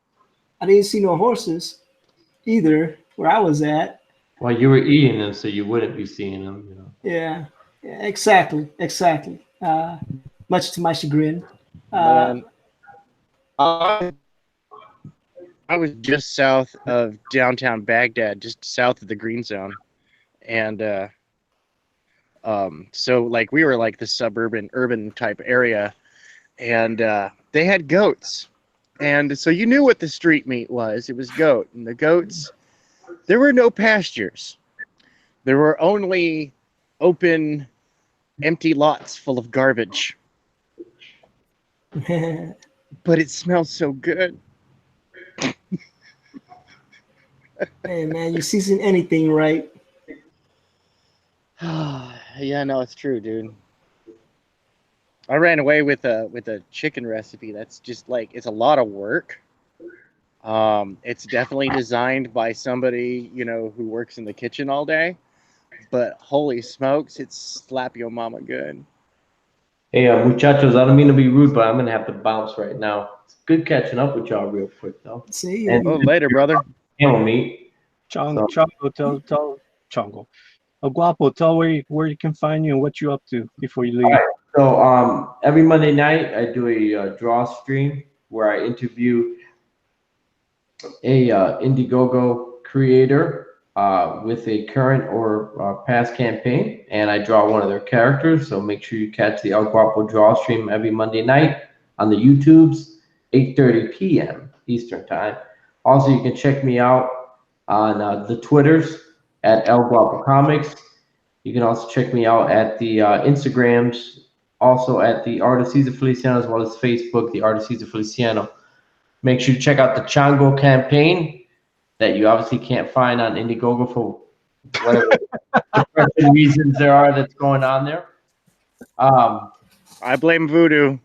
I didn't see no horses either where I was at. Well, you were eating them, so you wouldn't be seeing them. You know. Yeah, exactly. Much to my chagrin. I was just south of downtown Baghdad, just south of the Green Zone, and so like we were like the suburban, urban type area, and they had goats, and so you knew what the street meat was. It was goat, and the goats. There were no pastures. There were only open, empty lots full of garbage. But it smells so good. Hey man, you season anything right. Yeah, no, it's true, dude. I ran away with a chicken recipe. That's just like it's a lot of work. It's definitely designed by somebody who works in the kitchen all day. But holy smokes, it's slap your mama good. Hey, muchachos, I don't mean to be rude, but I'm gonna have to bounce right now. It's good catching up with y'all real quick, though. See And you. Oh, later, brother. camel meat. So- Chongo, tell Chongo. Guapo, tell where you can find you and what you up to before you leave. All right. So every Monday night I do a draw stream where I interview a Indiegogo creator with a current or past campaign, and I draw one of their characters. So make sure you catch the El Guapo draw stream every Monday night on the YouTubes, 8:30 p.m. Eastern time. Also, you can check me out on the Twitters at El Guapo Comics. You can also check me out at the Instagrams, also at the Art of Cesar Feliciano, as well as Facebook, the Art of Cesar Feliciano. Make sure you check out the Chango campaign that you obviously can't find on Indiegogo for whatever reasons there are that's going on there. I blame voodoo.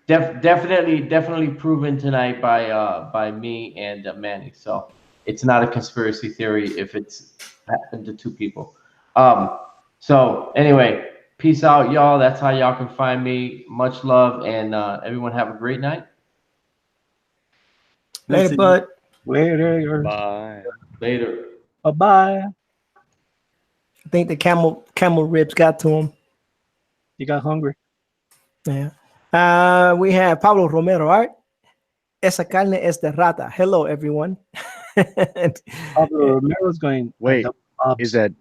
Definitely proven tonight by me and Manny. So it's not a conspiracy theory if it's happened to two people. So anyway, peace out, y'all. That's how y'all can find me. Much love, and everyone have a great night. Later, bud. Later. Bye. Later. Bye-bye. I think the camel ribs got to him. You got hungry. Yeah. We have Pablo Romero, all right? Esa carne es de rata. Hello, everyone. Pablo Romero's going. Wait, is that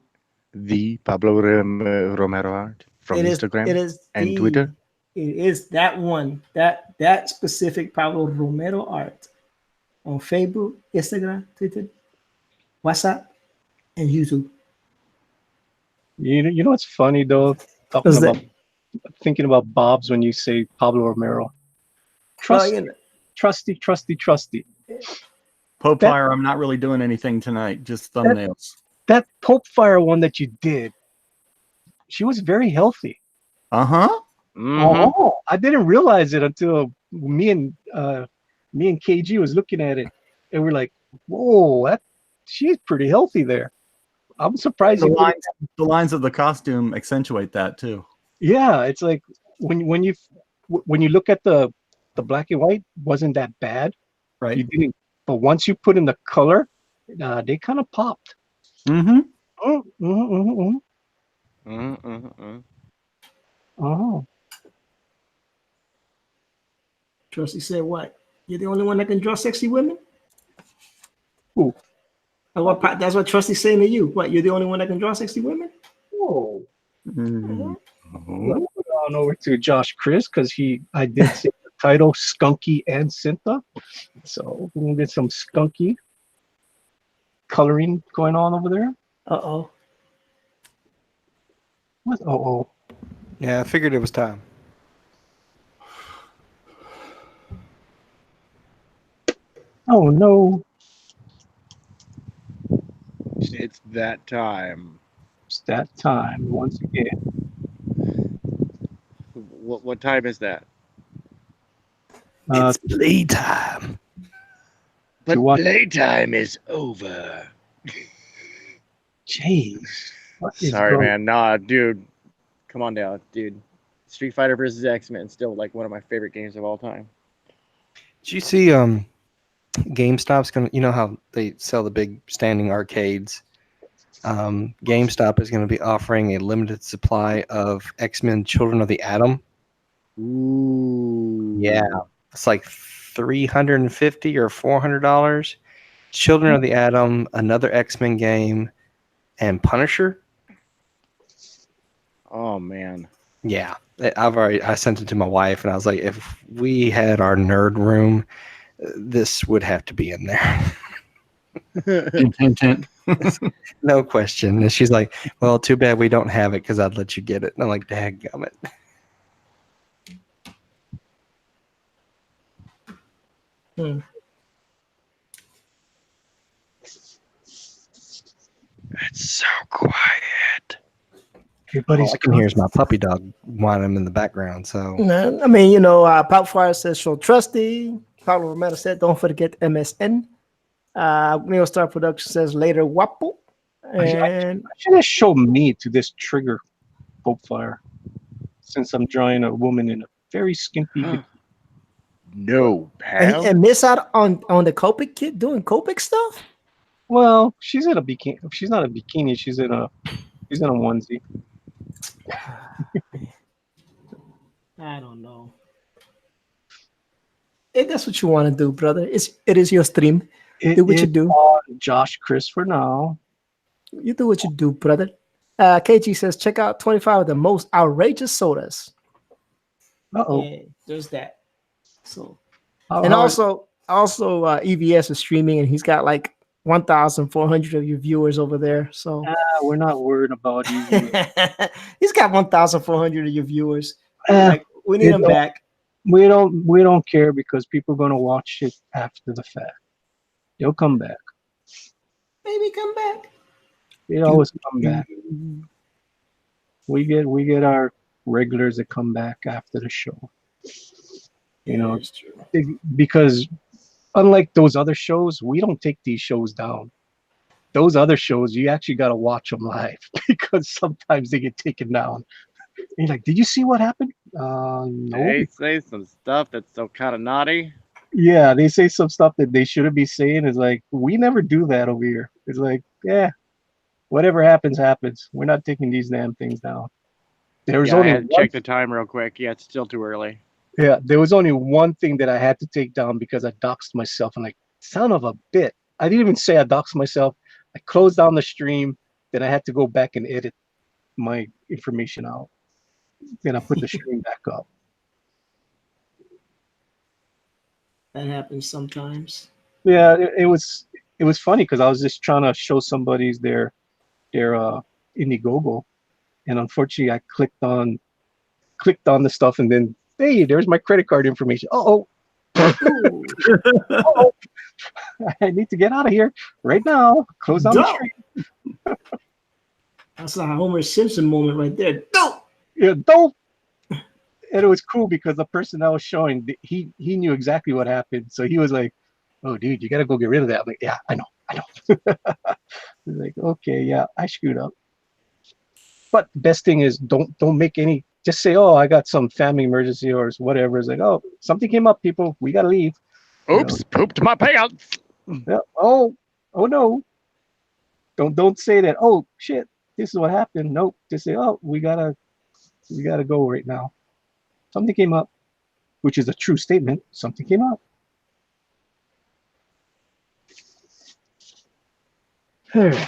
the Pablo Romero art from Instagram and Twitter? It is that one, that specific Pablo Romero art on Facebook, Instagram, Twitter, WhatsApp, and YouTube. You know what's funny though? Thinking about Bob's when you say Pablo Romero. Trusty. Pope Fire, I'm not really doing anything tonight, just thumbnails. That Pope Fire one that you did, she was very healthy. Uh-huh. Mm-hmm. Oh, I didn't realize it until me and KG was looking at it, and we're like, "Whoa, she's pretty healthy there." I'm surprised. The lines of the costume accentuate that too. Yeah, it's like when you look at the black and white, wasn't that bad, right? You didn't, but once you put in the color, they kind of popped. Mm-hmm. Oh. Trusty said, "What? You're the only one that can draw sexy women?" Who? That's what Trusty's saying to you. What? You're the only one that can draw sexy women? Whoa. Mm-hmm. Let's go on over to Josh Chris because I did say the title Skunkie and Cinta. So we're gonna get some Skunkie coloring going on over there. Uh-oh. What? Uh-oh. Yeah, I figured it was time. Oh no. It's that time. It's that time once again. What time is that? It's playtime. But playtime is over. Jeez. Sorry, man. Nah, dude. Come on down, dude. Street Fighter versus X-Men, still like one of my favorite games of all time. Did you see GameStop's gonna, you know how they sell the big standing arcades? GameStop is going to be offering a limited supply of X-Men Children of the Atom. Ooh. Yeah. It's like $350 or $400. Children of the Atom, another X-Men game, and Punisher. Oh man. Yeah. I sent it to my wife and I was like, if we had our nerd room, this would have to be in there. Hint. No question. And she's like, well, too bad we don't have it because I'd let you get it. And I'm like, dadgummit. It's so quiet. Everybody's All I can hear is my puppy dog whining in the background. So No, I mean, Pop Fire says show trusty. Pablo Romero said, don't forget MSN. Neo Star Production says later Wapo. And should have shown me to this trigger Pope Fire, since I'm drawing a woman in a very skimpy bikini. No, pal. and miss out on the Copic kid doing Copic stuff. Well, she's in a bikini. She's not a bikini. She's in a onesie. I don't know. If that's what you want to do, brother, it is your stream. Do what you do. Josh Chris for now. You do what you do, brother. KG says, check out 25 of the most outrageous sodas. Uh-oh. Yeah, there's that. So, How- and how- also EVS is streaming, and he's got like 1,400 of your viewers over there. So we're not worried about you. he's got 1,400 of your viewers. Uh, Like, we need him back. we don't care because people are gonna watch it after the fact. They'll come back. Maybe come back. They always come back. We get our regulars that come back after the show. You know, That's true. because unlike those other shows, we don't take these shows down. Those other shows, you actually got to watch them live because sometimes they get taken down. And you're like, did you see what happened? No. They say some stuff that's so kind of naughty. Yeah, they say some stuff that they shouldn't be saying. It's like, we never do that over here. It's like, yeah, whatever happens, happens. We're not taking these damn things down. There's Yeah, I only had to one check the time real quick. Yeah, it's still too early. Yeah, there was only one thing that I had to take down because I doxed myself. I'm like, son of a bit. I didn't even say I doxed myself. I closed down the stream. Then I had to go back and edit my information out. Then I put the stream back up. That happens sometimes. Yeah, it was funny because I was just trying to show somebody their Indiegogo, and unfortunately I clicked on the stuff, and then hey, there's my credit card information. Oh, I need to get out of here right now. Close down the stream. That's a Homer Simpson moment right there. No. Yeah, don't. And it was cool because the person I was showing, he knew exactly what happened. So he was like, "Oh, dude, you gotta go get rid of that." I'm like, "Yeah, I know." He's like, "Okay, yeah, I screwed up." But the best thing is don't make any. Just say, "Oh, I got some family emergency or whatever." It's like, "Oh, something came up, people. We gotta leave." Oops, pooped my pants. Yeah. Oh no. Don't say that. Oh shit, this is what happened. Nope. Just say, "Oh, we gotta go right now." Something came up, which is a true statement. Something came up. All right.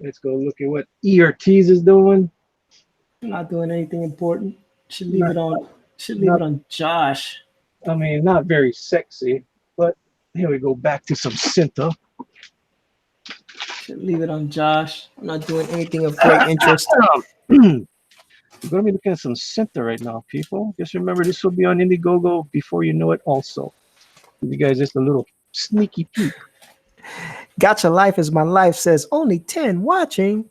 Let's go look at what ERTs is doing. Not doing anything important. Should leave it on Josh. I mean, not very sexy, but here we go back to some Cinta. Should leave it on Josh. I'm not doing anything of great interest. We're going to be looking at some Cinta right now, people. Just remember, this will be on Indiegogo before you know it also. Give you guys just a little sneaky peek. Gotcha Life is my life says only 10 watching.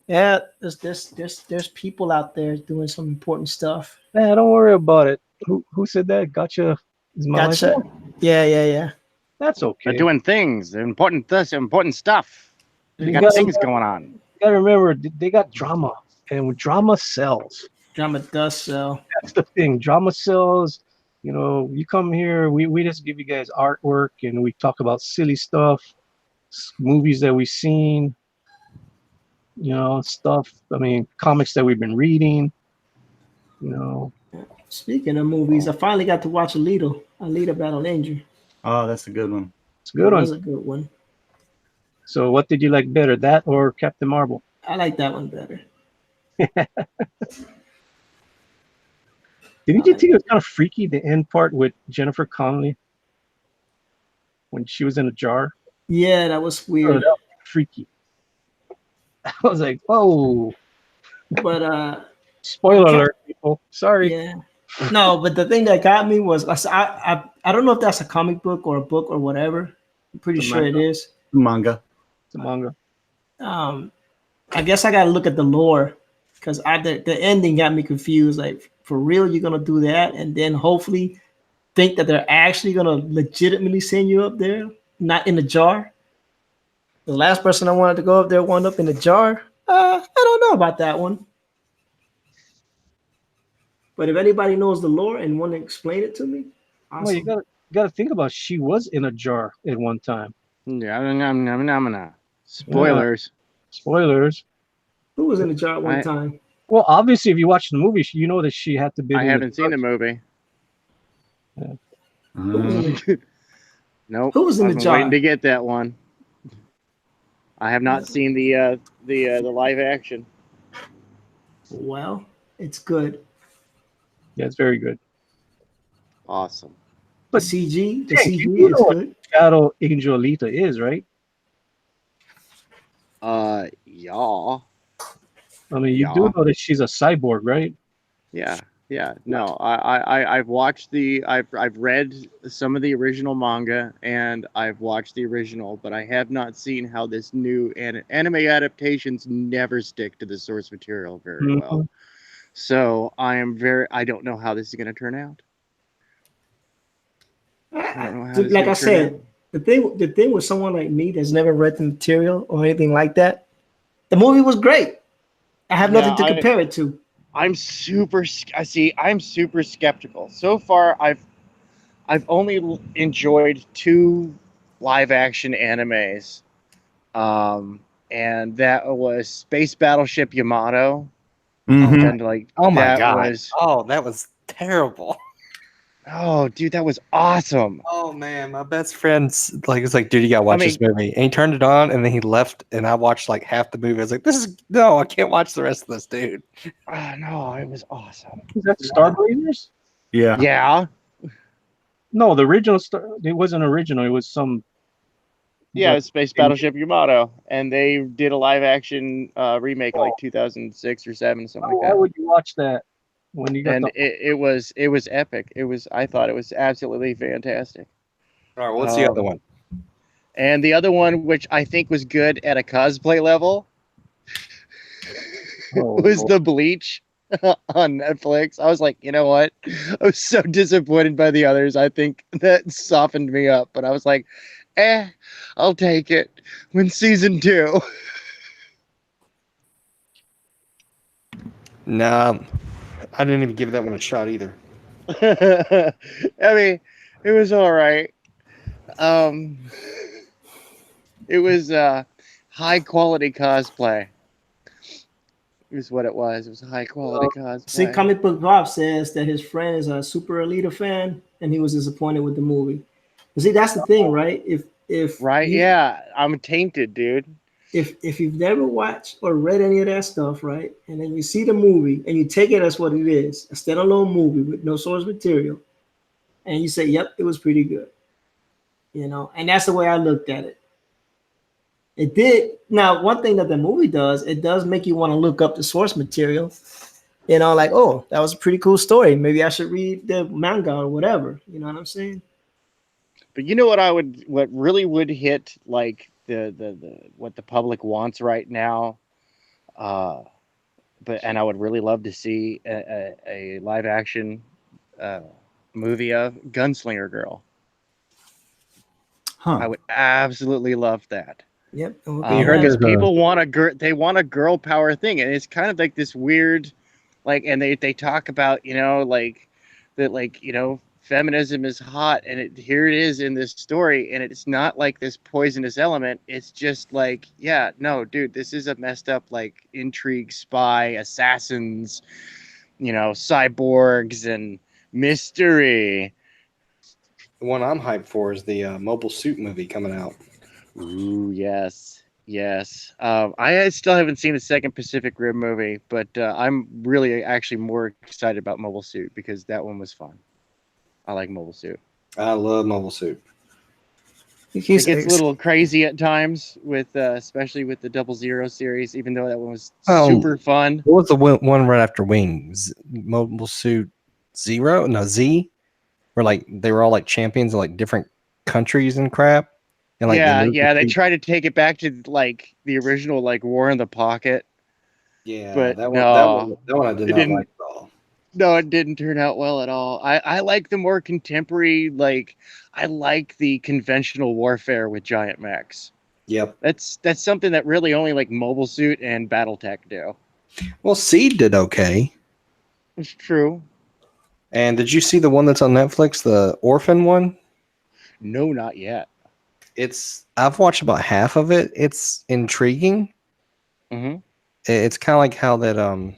Yeah, there's people out there doing some important stuff. Nah, don't worry about it. Who said that? Gotcha is my Gotcha. life. Yeah. That's okay. They're doing things. They're important stuff. They You got gotta- things going on. You gotta remember, they got drama. And when drama sells, Drama does sell. that's the thing. Drama sells. You know, you come here, we just give you guys artwork and we talk about silly stuff, movies that we've seen, you know, stuff. I mean, comics that we've been reading, you know. Speaking of movies, I finally got to watch Alita Battle Angel. Oh, that's a good one. It's a good That one. was a good one. So what did you like better, that or Captain Marvel? I like that one better. Didn't you think it was kind of freaky, the end part with Jennifer Connelly when she was in a jar? Yeah, that was Oh, weird. that was freaky. I was like, whoa. But Spoiler alert, people. Sorry. yeah. No, but the thing that got me was I don't know if that's a comic book or a book or whatever. I'm pretty It's a sure it manga. is. Manga. It's a manga. I guess I gotta look at the lore because the ending got me confused. Like, for real, you're gonna do that, and then hopefully think that they're actually gonna legitimately send you up there, not in a jar. The last person I wanted to go up there wound up in a jar. I don't know about that one. But if anybody knows the lore and want to explain it to me, awesome. Well, you gotta think about. She was in a jar at one time. Yeah, spoilers. Spoilers. Who was in a jar at one time? Well, obviously, if you watch the movie, you know that she had to be. I haven't seen the movie. Yeah. Nope. Who was in the jar? Waiting to get that one. I have not seen the live action. Well, it's good. Yeah, it's very good. Awesome. But the Jake, CG you is know what good. Shadow Angel Alita is, right? Yeah. I mean, you do know that she's a cyborg, right? Yeah. No, I've watched I've read some of the original manga and I've watched the original, but I have not seen how this new anime adaptations never stick to the source material very well. So I don't know how this is going to turn out. Like I said, the thing with someone like me that's never read the material or anything like that, the movie was great. I have nothing to compare it to. I'm super skeptical. So far, I've only enjoyed 2 live action animes, and that was Space Battleship Yamato. And like, oh my god, that was terrible. Oh, dude, that was awesome. Oh man, my best friend's like, it's like, dude, you gotta watch this movie. And he turned it on, and then he left, and I watched like half the movie. I was like, I can't watch the rest of this, dude. No, it was awesome. Is that Star Blazers? Yeah. Yeah. No, the original it wasn't original. It was some. Yeah, it's Space Battleship Yamato, and they did a live action remake in like 2006 or 7, something like that. Why would you watch that when you got? And it was epic. I thought it was absolutely fantastic. All right, what's the other one? And the other one, which I think was good at a cosplay level, was the Bleach on Netflix. I was like, you know what? I was so disappointed by the others. I think that softened me up, but I was like, I'll take it. When season 2. Nah, I didn't even give that one a shot either. I mean, it was all right. It was high quality cosplay. Is what it was. It was a high quality cosplay. See, Comic Book Bob says that his friend is a Super Alita fan, and he was disappointed with the movie. But see, that's the thing, right? Yeah, I'm tainted, dude. If you've never watched or read any of that stuff, right, and then you see the movie and you take it as what it is, a standalone movie with no source material, and you say, "Yep, it was pretty good," and that's the way I looked at it. It did. Now, one thing that the movie does, it does make you want to look up the source material. Like, oh, that was a pretty cool story. Maybe I should read the manga or whatever. You know what I'm saying? But you know what really would hit like the what the public wants right now, and I would really love to see a live action movie of Gunslinger Girl. I would absolutely love that. Yep. Because people want they want a girl power thing, and it's kind of like this weird, like, and they talk about feminism is hot, and here it is in this story, and it's not like this poisonous element. It's just like, yeah, no, dude, this is a messed up like intrigue, spy, assassins, cyborgs and mystery. The one I'm hyped for is the Mobile Suit movie coming out. Ooh, yes. I still haven't seen the second Pacific Rim movie, but I'm really actually more excited about Mobile Suit because that one was fun. I like Mobile Suit. I love Mobile Suit. It gets a little crazy at times with, especially with the 00 series, even though that one was super fun. What was the one right after Wings? Mobile Suit Z? Where like they were all like champions of like different countries and crap. And like yeah, moved yeah, the they two- try to take it back to like the original like War in the Pocket, Yeah, but that no, one I did it not didn't. like at all. No, it didn't turn out well at all. I like the more contemporary, like I like the conventional warfare with giant mechs. Yep. That's something that really only like Mobile Suit and BattleTech do. Well, Seed did okay. It's true. And did you see the one that's on Netflix, the Orphan one? No, not yet. I've watched about half of it. It's intriguing. Mm-hmm. It's kind of like how that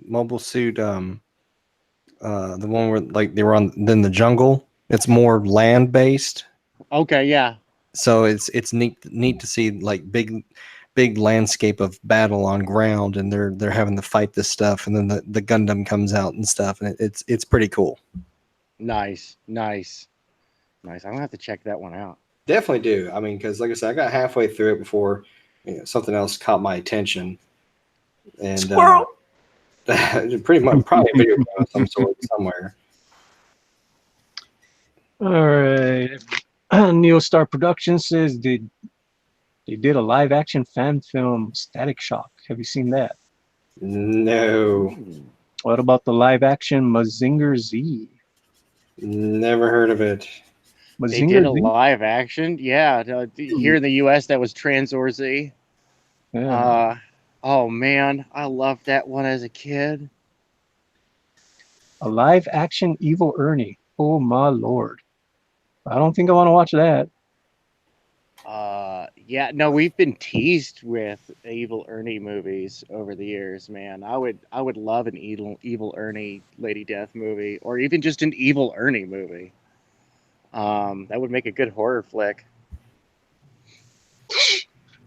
Mobile Suit the one where like they were on in the jungle. It's more land based. Okay, yeah. So it's neat to see like big landscape of battle on ground, and they're having to fight this stuff, and then the Gundam comes out and stuff, and it's pretty cool. Nice. I'm gonna have to check that one out. Definitely do. I mean, because like I said, I got halfway through it before something else caught my attention, and Squirrel. pretty much probably a video game of some sort somewhere. All right. Neostar Productions says they did a live action fan film, Static Shock. Have you seen that? No, What about the live action Mazinger Z? never heard of it. They did a live action. Yeah, here in the U.S. that was Transor Z. Yeah. Oh man, I loved that one as a kid. A live action Evil Ernie. Oh my lord. I don't think I want to watch that. Yeah, no, we've been teased with Evil Ernie movies over the years, man. I would love an Evil Ernie Lady Death movie, or even just an Evil Ernie movie. That would make a good horror flick.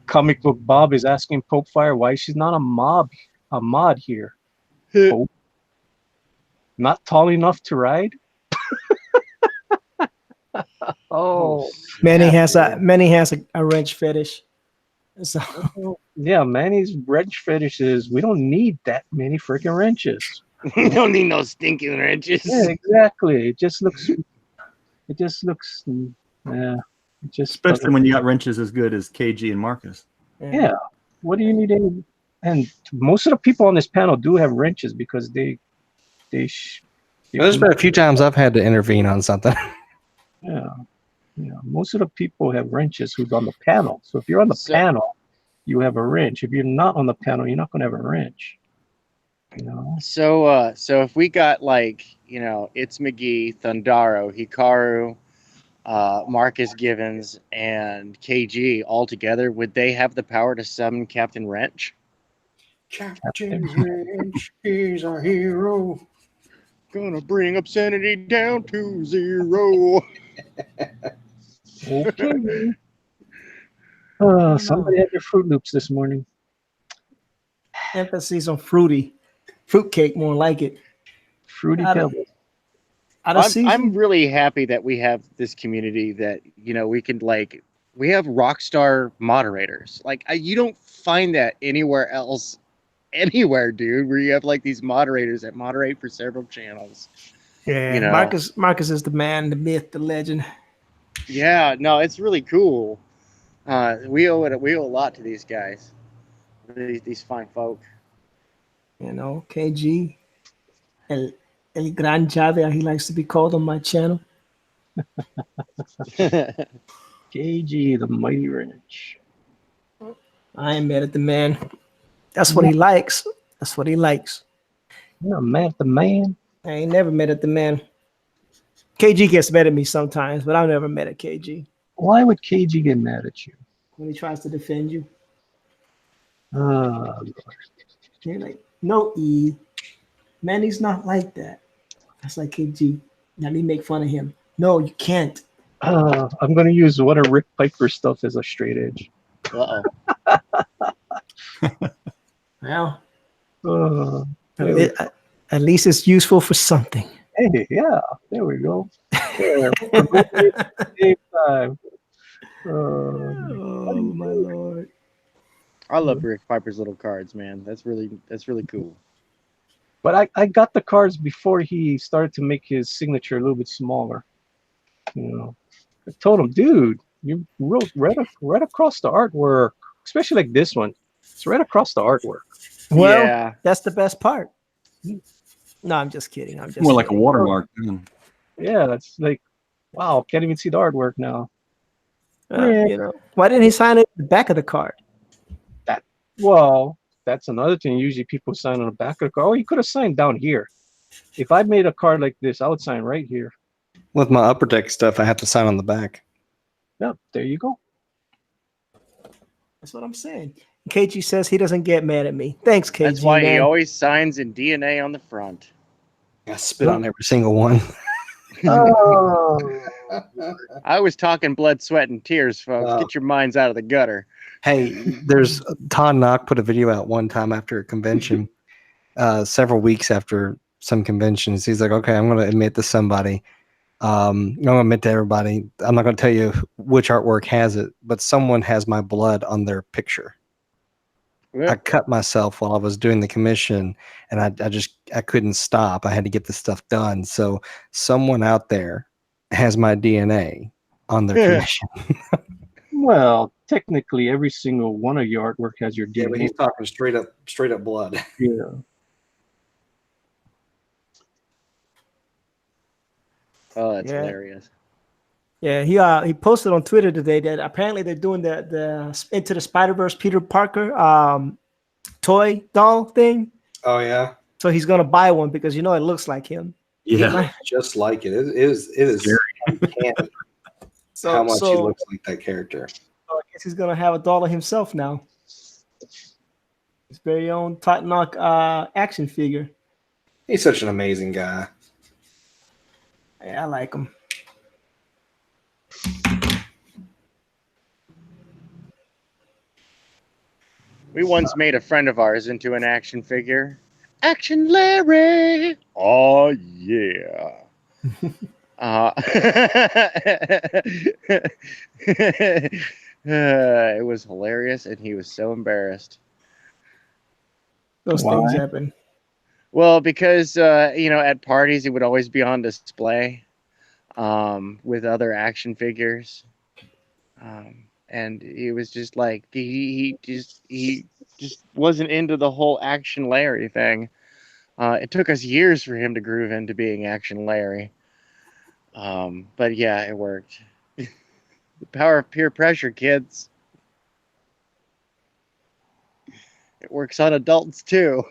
Comic Book Bob is asking Pope Fire why she's not a mod here. Pope. Not tall enough to ride? Oh, Manny snap, has dude. a wrench fetish. So yeah, Manny's wrench fetish is we don't need that many freaking wrenches. We don't need no stinking wrenches. Yeah, exactly. It just looks, yeah, it just Especially doesn't- when you got wrenches as good as KG and Marcus. yeah. What do you need any? And most of the people on this panel do have wrenches because There's been a few times I've had to intervene on something. yeah. Most of the people have wrenches who's on the panel. So if you're on the panel, you have a wrench. If you're not on the panel, you're not going to have a wrench. You know. So if we got like, it's McGee, Thundaro, Hikaru, Marcus Givens, and KG all together, would they have the power to summon Captain Wrench? Captain Wrench is our hero. Gonna bring obscenity down to 0. Okay. Somebody had their Fruit Loops this morning. emphasis on fruity, fruitcake, more like it. Fruity Out of- Pebbles. I'm really happy that we have this community that, we can we have rock star moderators. Like you don't find that anywhere else, dude, where you have like these moderators that moderate for several channels. Yeah, Marcus is the man, the myth, the legend. Yeah, no, it's really cool. We owe a lot to these guys, these fine folk. KG, El Gran Jave, how he likes to be called on my channel. KG, the Mighty Wrench. I ain't mad at the man. That's what he likes. That's what he likes. You're not mad at the man. I ain't never mad at the man. KG gets mad at me sometimes, but I've never mad at KG. Why would KG get mad at you? When he tries to defend you. Lord. You're like, no, E. Manny's not like that. That's like KG. Let me make fun of him. No, you can't. I'm going to use one of Rick Piper's stuff as a straight edge. Uh-oh. Well, hey, at least it's useful for something. yeah, there we go. There. Same time. Oh my lord. I love Rick Piper's little cards, man. That's really cool. But I got the cards before he started to make his signature a little bit smaller. I told him, dude, You wrote right across the artwork, especially like this one. It's right across the artwork. Well, Yeah. that's the best part. No, I'm just kidding. I'm just More like a kidding. watermark. Yeah, that's like, wow, can't even see the artwork now. You know, why didn't he sign it at the back of the card? Well, that's another thing. Usually people sign on the back of the card. Oh, you could have signed down here. If I made a card like this, I would sign right here. With my upper deck stuff, I have to sign on the back. Yeah, there you go. That's what I'm saying. KG says he doesn't get mad at me. Thanks, KG. That's why he man. always signs in DNA on the front. I spit on every single one. Oh. I was talking blood, sweat, and tears, folks. Wow. Get your minds out of the gutter. Hey, there's Todd Knock put a video out one time after a convention, several weeks after some conventions. He's like, okay, I'm going to admit to somebody. I'm going to admit to everybody. I'm not going to tell you which artwork has it, but someone has my blood on their picture. Yeah. I cut myself while I was doing the commission, and I couldn't stop. I had to get this stuff done. So someone out there has my DNA on their commission. Well, technically, every single one of your artwork has your Yeah, DNA. but he's talking straight up blood. Yeah. Oh, that's Yeah. hilarious. Yeah, he posted on Twitter today that apparently they're doing the Into the Spider-Verse Peter Parker toy doll thing. Oh yeah, So he's gonna buy one because it looks like him. Yeah. just like it. It is uncanny So how much he so, looks like that character. so I guess he's gonna have a doll of himself now. His very own Todd Knock action figure. He's such an amazing guy. Yeah, I like him. We once made a friend of ours into an action figure. Action Larry! Oh, yeah. It was hilarious, and he was so embarrassed. Those things happen. Well, because, at parties, it would always be on display with other action figures. And he was just like, he just wasn't into the whole Action Larry thing. It took us years for him to groove into being Action Larry. But yeah, it worked. The power of peer pressure, kids. It works on adults too.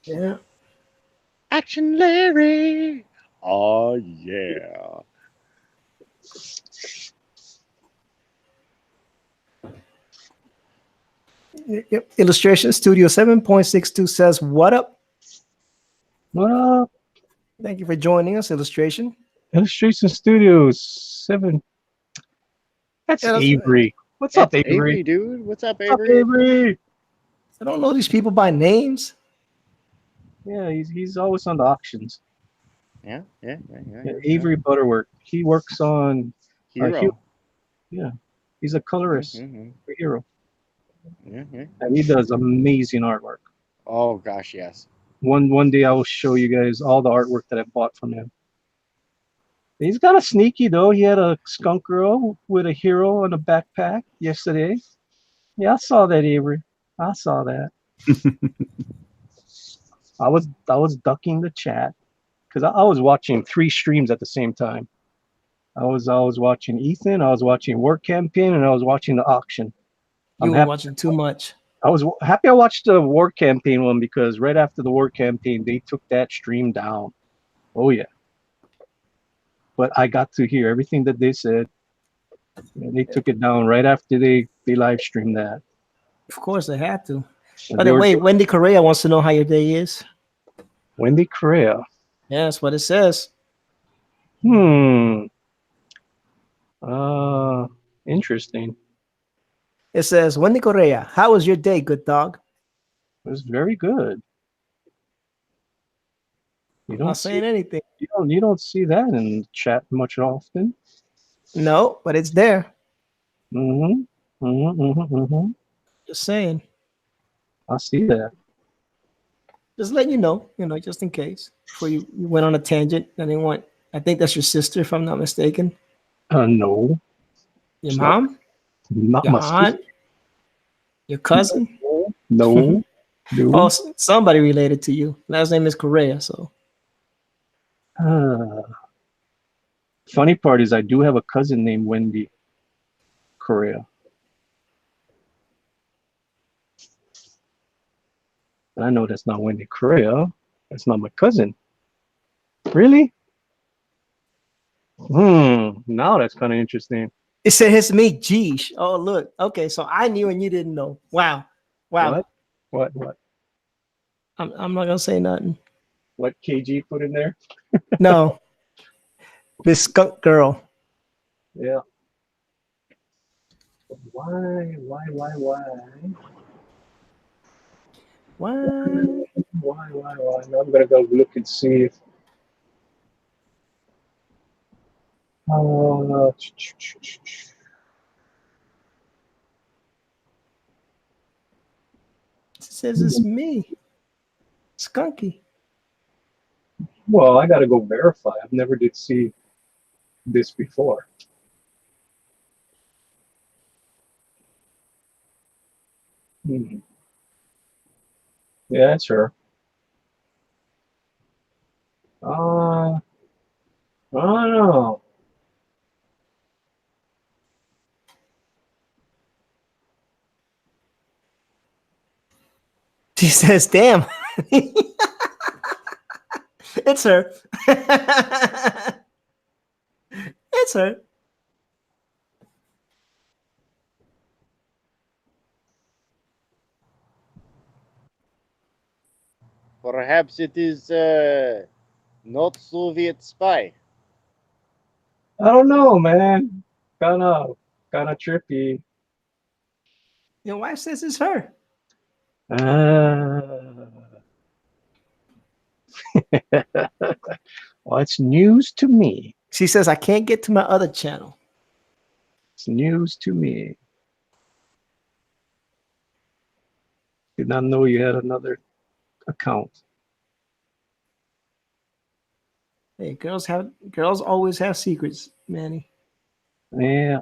Yeah. Action Larry! Oh yeah. Yep. Illustration Studio 7.62 says, "What up? What up? Thank you for joining us, Illustration." Illustration Studios 7. That's Yeah, that's Avery. What's up, Avery? Dude. What's up, What's up, Avery? Avery? I don't know these people by names. Yeah, he's always on the auctions. Yeah. Yeah, Avery Butterworth. He works on Hero. he's a colorist Mhm. for Hero. Mhm. And he does amazing artwork. Oh gosh, yes. One day I will show you guys all the artwork that I bought from him. He's got a sneaky though. He had a skunk girl with a hero on a backpack yesterday. Yeah, I saw that, Avery. I saw that. I was ducking the chat because I was watching 3 streams at the same time. I was watching Ethan, I was watching Work Campaign, and I was watching the auction. You were watching too much. I was happy I watched the War Campaign one because right after the War Campaign, they took that stream down. Oh, yeah. But I got to hear everything that they said. And they took it down right after they live streamed that. Of course, they had to. And By they the were- way, Wendy Correa wants to know how your day is. Wendy Correa. Yeah, that's what it says. Interesting. It says, "Wendy Correa, how was your day, good dog?" It was very good. You I'm don't not saying anything. you don't see that in chat much often. No, but it's there. Mm-hmm. Just saying. I see that. Just letting you know, just in case. Before you went on a tangent. I think that's your sister, if I'm not mistaken. No. Your mom? Not Your my aunt? sister. Your cousin? No. Oh, No. somebody related to you. Last name is Correa, so Funny part is I do have a cousin named Wendy Correa. And I know that's not Wendy Correa. That's not my cousin. Really? Now that's kind of interesting. it said his me. Geesh. Oh, look. Okay, so I knew and you didn't know. Wow. Wow. What? I'm not gonna say nothing. What KG put in there? No. This skunk girl. Yeah. Why? Why? Now I'm gonna go look and see if. It says it's me. Skunkie. Well, I gotta go verify. I've never did see this before. Yeah, that's her. I don't know. She says, damn. It's her. It's her. Perhaps it is not Soviet spy. I don't know, man. Kinda trippy. Your wife says it's her. Well, it's news to me. She says, I can't get to my other channel. It's news to me. Did not know you had another account. Hey, girls always have secrets, Manny. Yeah.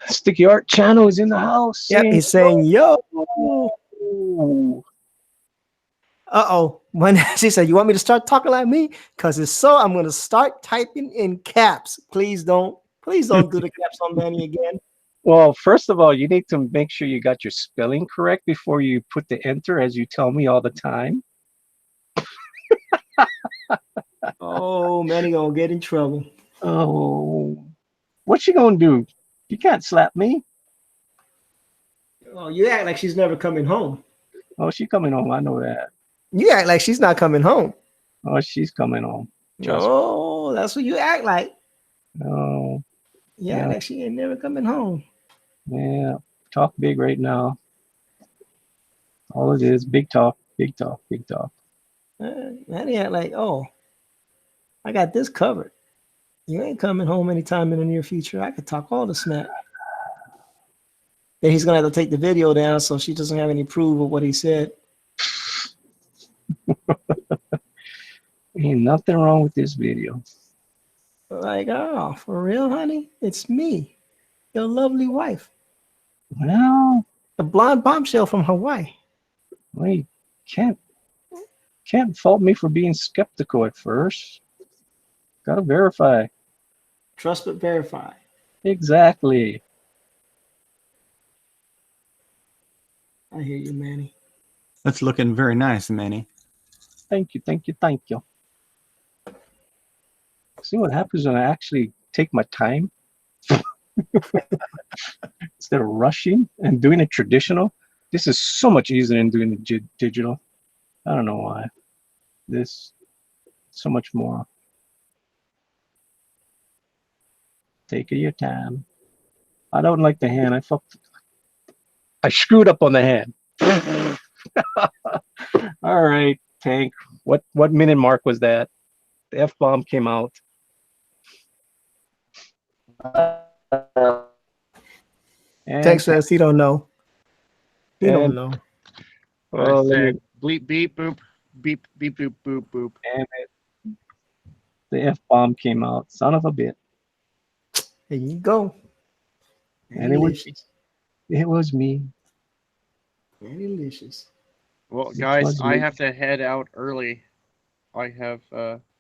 Sticky Art Channel is in the house. Yep, he's saying, yo. Ooh. Uh-oh. When she said, you want me to start talking like me? Because it's so, I'm going to start typing in caps. Please don't do the caps on Manny again. Well, first of all, you need to make sure you got your spelling correct before you put the enter, as you tell me all the time. Oh, Manny gonna get in trouble. Oh, what's she gonna do? You can't slap me. Oh, you act like she's never coming home. Oh, she's coming home. I know that. You act like she's not coming home. Oh, she's coming home. Trust Oh, that's what you act like. me. Oh, Yeah, like she ain't never coming home. yeah. Talk big right now. All it is, big talk, big talk, big talk. Manny act like, oh, I got this covered. You ain't coming home anytime in the near future. I could talk all the smack. Then he's gonna have to take the video down so she doesn't have any proof of what he said. Ain't nothing wrong with this video. Like, oh, for real, honey? It's me, your lovely wife, Well, the blonde bombshell from Hawaii. you can't fault me for being skeptical at first. Gotta verify. Trust but verify. Exactly. I hear you, Manny. That's looking very nice, Manny. Thank you. See what happens when I actually take my time instead of rushing and doing it traditional. This is so much easier than doing it digital. I don't know why. This so much more. Take your time. I don't like the hand. I screwed up on the hand. All right, Tank. What minute mark was that? The F-bomb came out. Tank says he don't know. He don't know. Oh, I said bleep beep boop. Beep, beep, boop, boop, boop. Damn it. The F-bomb came out. Son of a bit. There you go. And it was Delicious. it was me. Very delicious. Well, It guys, was I me. have to head out early. I have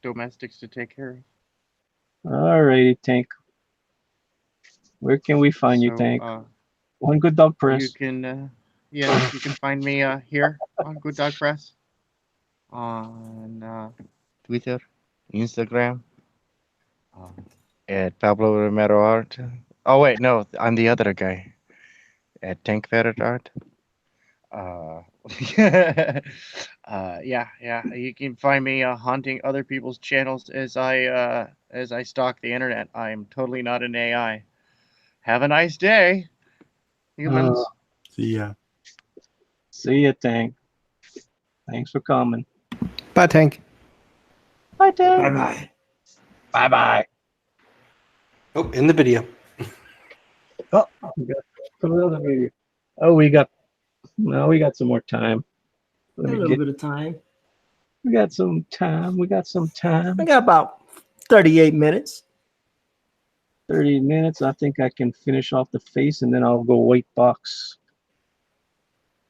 domestics to take care of. Alrighty, Tank. Where can we find you, So, Tank? One Good Dog you Press. can, yes, you can find me here on Good Dog Press, on Twitter, Instagram, at Pablo Romero Art. Oh wait, no, I'm the other guy at Tank Ferret Art. Yeah. You can find me haunting other people's channels as I stalk the internet. I'm totally not an AI. Have a nice day, humans. See ya. See ya, Tank. Thanks for coming. Bye, Tank. Bye, Tank. Bye-bye. Bye-bye. Oh, in the video. Oh, we got another video. Oh, we got some more time. A Let me little get. bit of time. We got some time. We got some time. I got about 38 minutes. 30 minutes. I think I can finish off the face, and then I'll go white box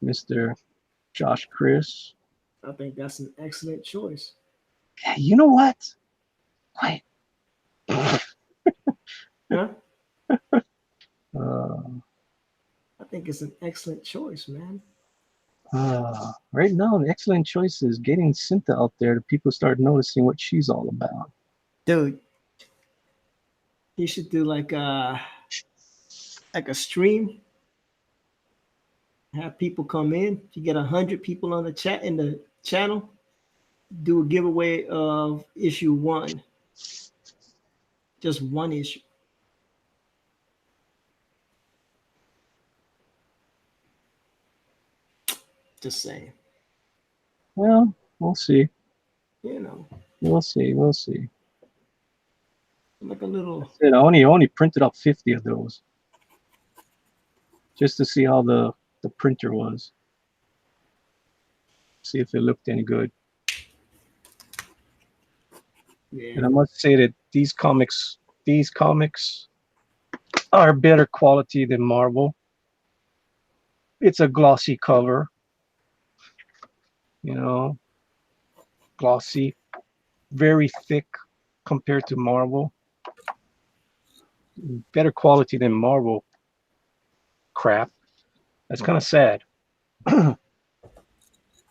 Mr. Josh Chris. I think that's an excellent choice. Yeah, you know what? Wait. Huh? Uh, I think it's an excellent choice, man. right now, the excellent choice is getting Cinta out there. People start noticing what she's all about. Dude, you should do like a stream. Have people come in. If you get 100 people on the chat in the channel, do a giveaway of issue 1. Just one issue. Just saying. Well, we'll see. You know, We'll see. We'll see. like a little. I only printed up 50 of those, just to see how the printer was. See if it looked any good. Yeah. And I must say that these comics are better quality than Marvel. It's a glossy cover, glossy, very thick compared to Marvel. Better quality than Marvel crap. That's kind of sad.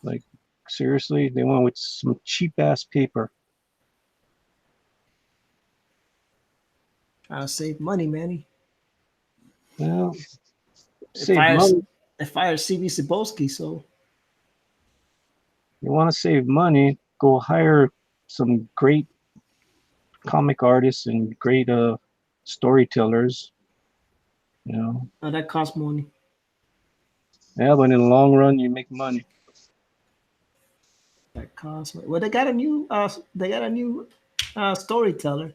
Like, seriously, they went with some cheap ass paper. Trying to save money, Manny. Well, They save fired, money. they fired CB Cebulski, so You want to save money, go hire some great comic artists and great storytellers. that costs money. Yeah, but in the long run, you make money. That costs money. Well, they got a new storyteller.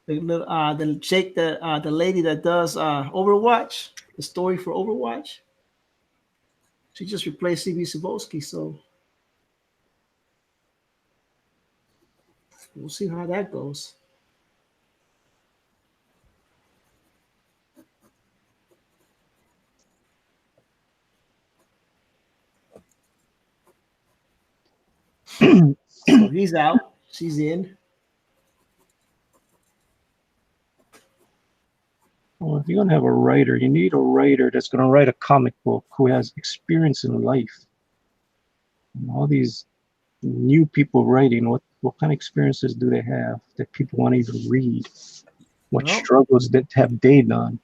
The lady that does Overwatch, the story for Overwatch. She just replaced CB Cebulski, so we'll see how that goes. So he's out. She's in. Well, if you're gonna have a writer, you need a writer that's gonna write a comic book who has experience in life. And all these new people writing, what kind of experiences do they have that people want to even read? What Well, struggles that have they done?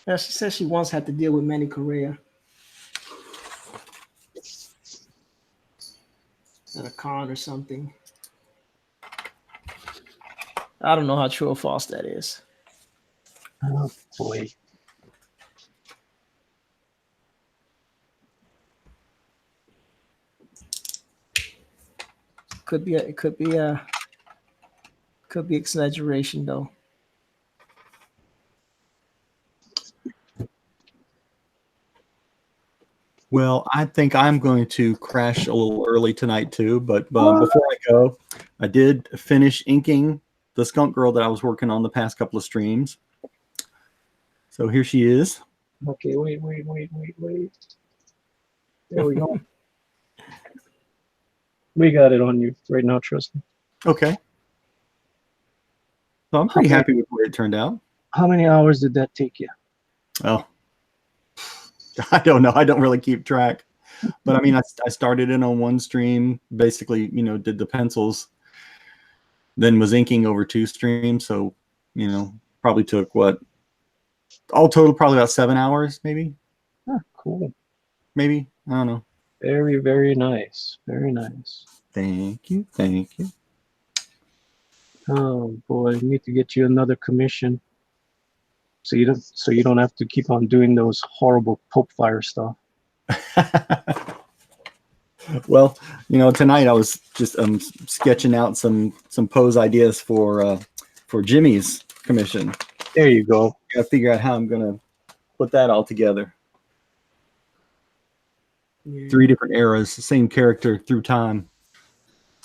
yeah, she says she once had to deal with Manny Correa at a con or something. I don't know how true or false that is. Oh boy. Could be exaggeration though. Well, I think I'm going to crash a little early tonight too. But What? before I go, I did finish inking the skunk girl that I was working on the past couple of streams. So here she is. Okay, wait. There we go. We got it on you right now, Tristan. Okay. So I'm pretty happy with the way it turned out. How many hours did that take you? Oh, I don't know. I don't really keep track. But I mean, I started in on one stream, basically, did the pencils, then was inking over 2 streams. So, probably took all total, probably about 7 hours, maybe. Cool. Maybe. I don't know. Very, very nice. Very nice. Thank you. Thank you. Oh boy, I need to get you another commission. So you don't have to keep on doing those horrible Pope Fire stuff. Well, tonight I was just sketching out some pose ideas for Jimmy's commission. There you go. Gotta figure out how I'm gonna put that all together. Yeah. 3 different eras, the same character through time.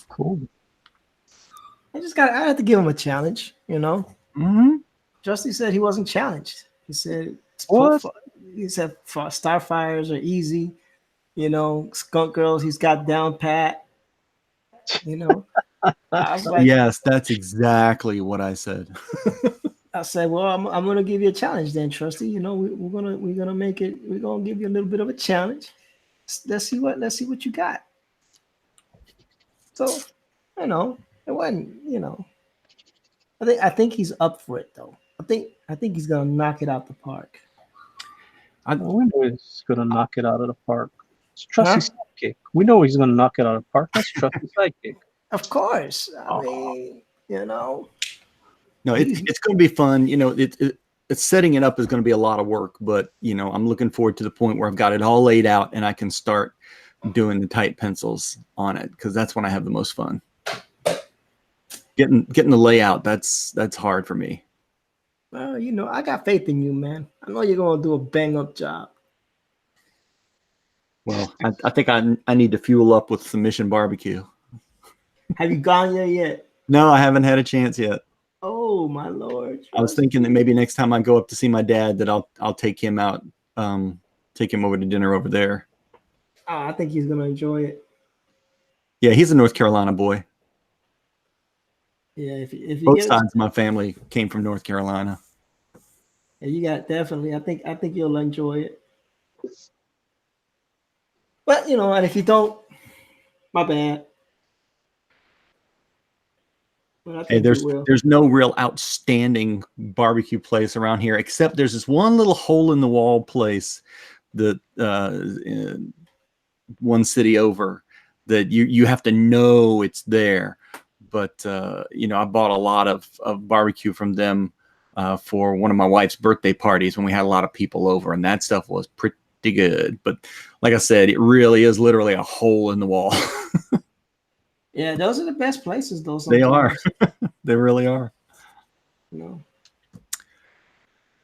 Cool. I had to give him a challenge, Mm-hmm. Justy said he wasn't challenged. He said, What? He said Starfires are easy, Skunk Girls, he's got down pat, I was like, Yes, that's exactly what I said. I said, well, I'm gonna give you a challenge then, Trusty. We're gonna make it. We're gonna give you a little bit of a challenge. Let's see what you got. So, it wasn't. I think he's up for it though. I think he's gonna knock it out the park. We know he's gonna knock it out of the park. It's Trusty's sidekick. We know he's gonna knock it out of the park. That's Trusty's sidekick. Of course. I mean, No, it's going to be fun. It's setting it up is going to be a lot of work, but I'm looking forward to the point where I've got it all laid out and I can start doing the tight pencils on it, because that's when I have the most fun. Getting the layout, that's hard for me. well, I got faith in you, man. I know you're gonna do a bang up job. Well, I think I need to fuel up with some Mission Barbecue. Have you gone there yet? No, I haven't had a chance yet. Oh my Lord! I was thinking that maybe next time I go up to see my dad, that I'll take him out, take him over to dinner over there. I think he's gonna enjoy it. Yeah, he's a North Carolina boy. Yeah, if you Both get sides of my family came from North Carolina. yeah, you got definitely. I think you'll enjoy it. But and if you don't, my bad. But I Hey, think you will. there's no real outstanding barbecue place around here, except there's this one little hole in the wall place that one city over that you have to know it's there. But I bought a lot of barbecue from them for one of my wife's birthday parties when we had a lot of people over, and that stuff was pretty good. But like I said, it really is literally a hole in the wall. Yeah, those are the best places, though. They are. Sometimes, They really are.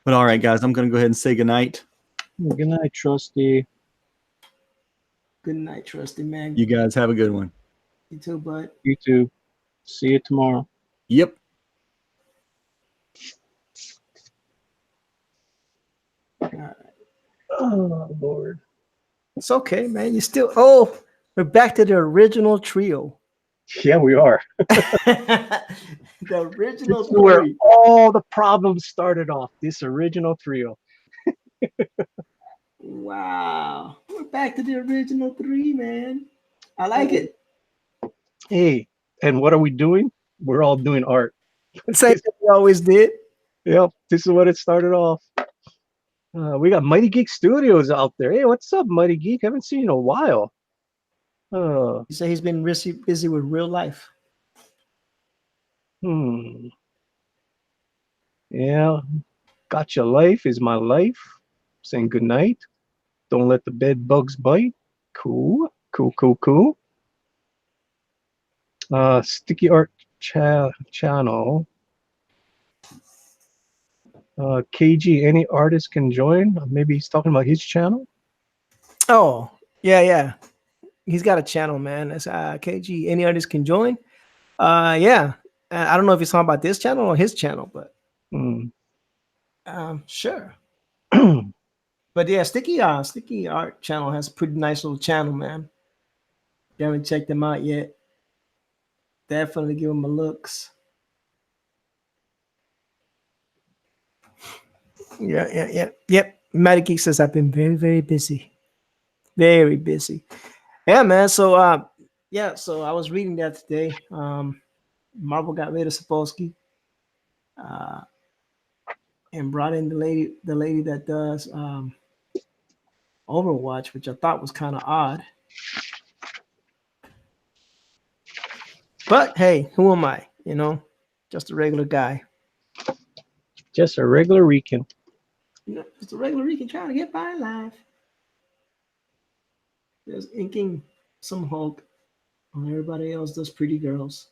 But all right, guys, I'm going to go ahead and say goodnight. Good night, Trusty. Good night, Trusty man. You guys have a good one. You too, bud. You too. See you tomorrow. Yep. All right. Oh Lord. It's okay, man. You still. Oh, we're back to the original trio. Yeah, we are. The original This is where three. all the problems started off. This original trio. Wow. We're back to the original 3, man. I like it. Hey, and what are we doing? We're all doing art. Same thing we always did. Yep, this is what it started off. We got Mighty Geek Studios out there. Hey, what's up, Mighty Geek? Haven't seen you in a while. You say he's been busy with real life. Yeah, Gotcha Life is my life. Saying good night. Don't let the bed bugs bite. Cool. Sticky Art channel. KG, any artist can join. Maybe he's talking about his channel. Oh, yeah. He's got a channel, man. It's KG. Any artist can join. Yeah. I don't know if he's talking about this channel or his channel, but Mm. sure. But yeah, Sticky Art channel has a pretty nice little channel, man. If you haven't checked them out yet, definitely give them a looks. Yep. Matty Geek says I've been very, very busy. Very busy. Yeah, man. So so I was reading that today. Marvel got rid of Sapolsky, and brought in the lady that does Overwatch, which I thought was kind of odd. But hey, who am I? You know, just a regular guy. Just a regular Rican. You know, just a regular Rican trying to get by life. There's inking some Hulk, and everybody else does pretty girls.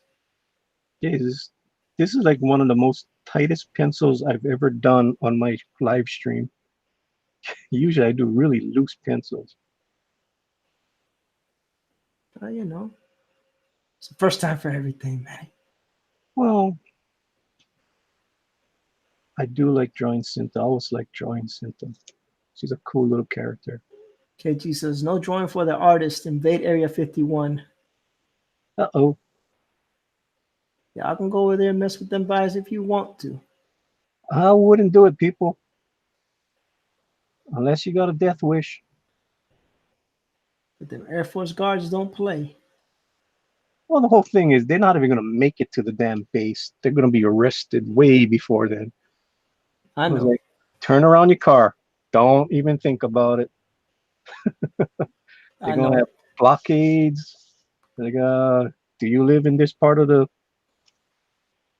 Jesus, this is like one of the most tightest pencils I've ever done on my live stream. Usually I do really loose pencils. You know, it's the first time for everything, man. Well, I do like drawing Cinta. I always like drawing Cinta. She's a cool little character. KG says no drawing for the artist. Invade Area 51. Uh-oh. Yeah, I can go over there and mess with them guys if you want to. I wouldn't do it, people. Unless you got a death wish. But them Air Force guards don't play. Well, the whole thing is they're not even going to make it to the damn base. They're going to be arrested way before then. I was know. like, turn around your car. Don't even think about it. They're going to have blockades. Like, do you live in this part of the...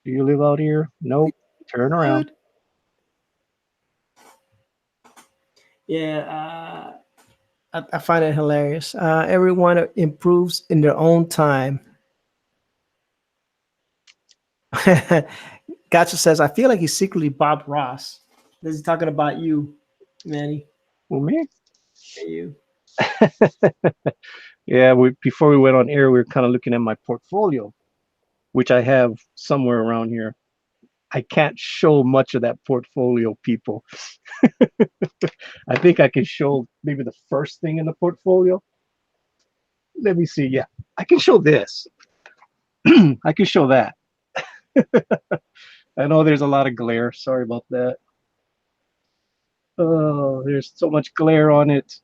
Do you live out here? Nope. Turn around. Yeah, I find it hilarious. Everyone improves in their own time. Gotcha says, I feel like he's secretly Bob Ross. This is talking about you, Manny. Well, me? You. Yeah, before we went on air, we were kind of looking at my portfolio, which I have somewhere around here. I can't show much of that portfolio, people. I think I can show maybe the first thing in the portfolio. Let me see. Yeah, I can show this. I can show that. I know there's a lot of glare. Sorry about that. Oh, there's so much glare on it.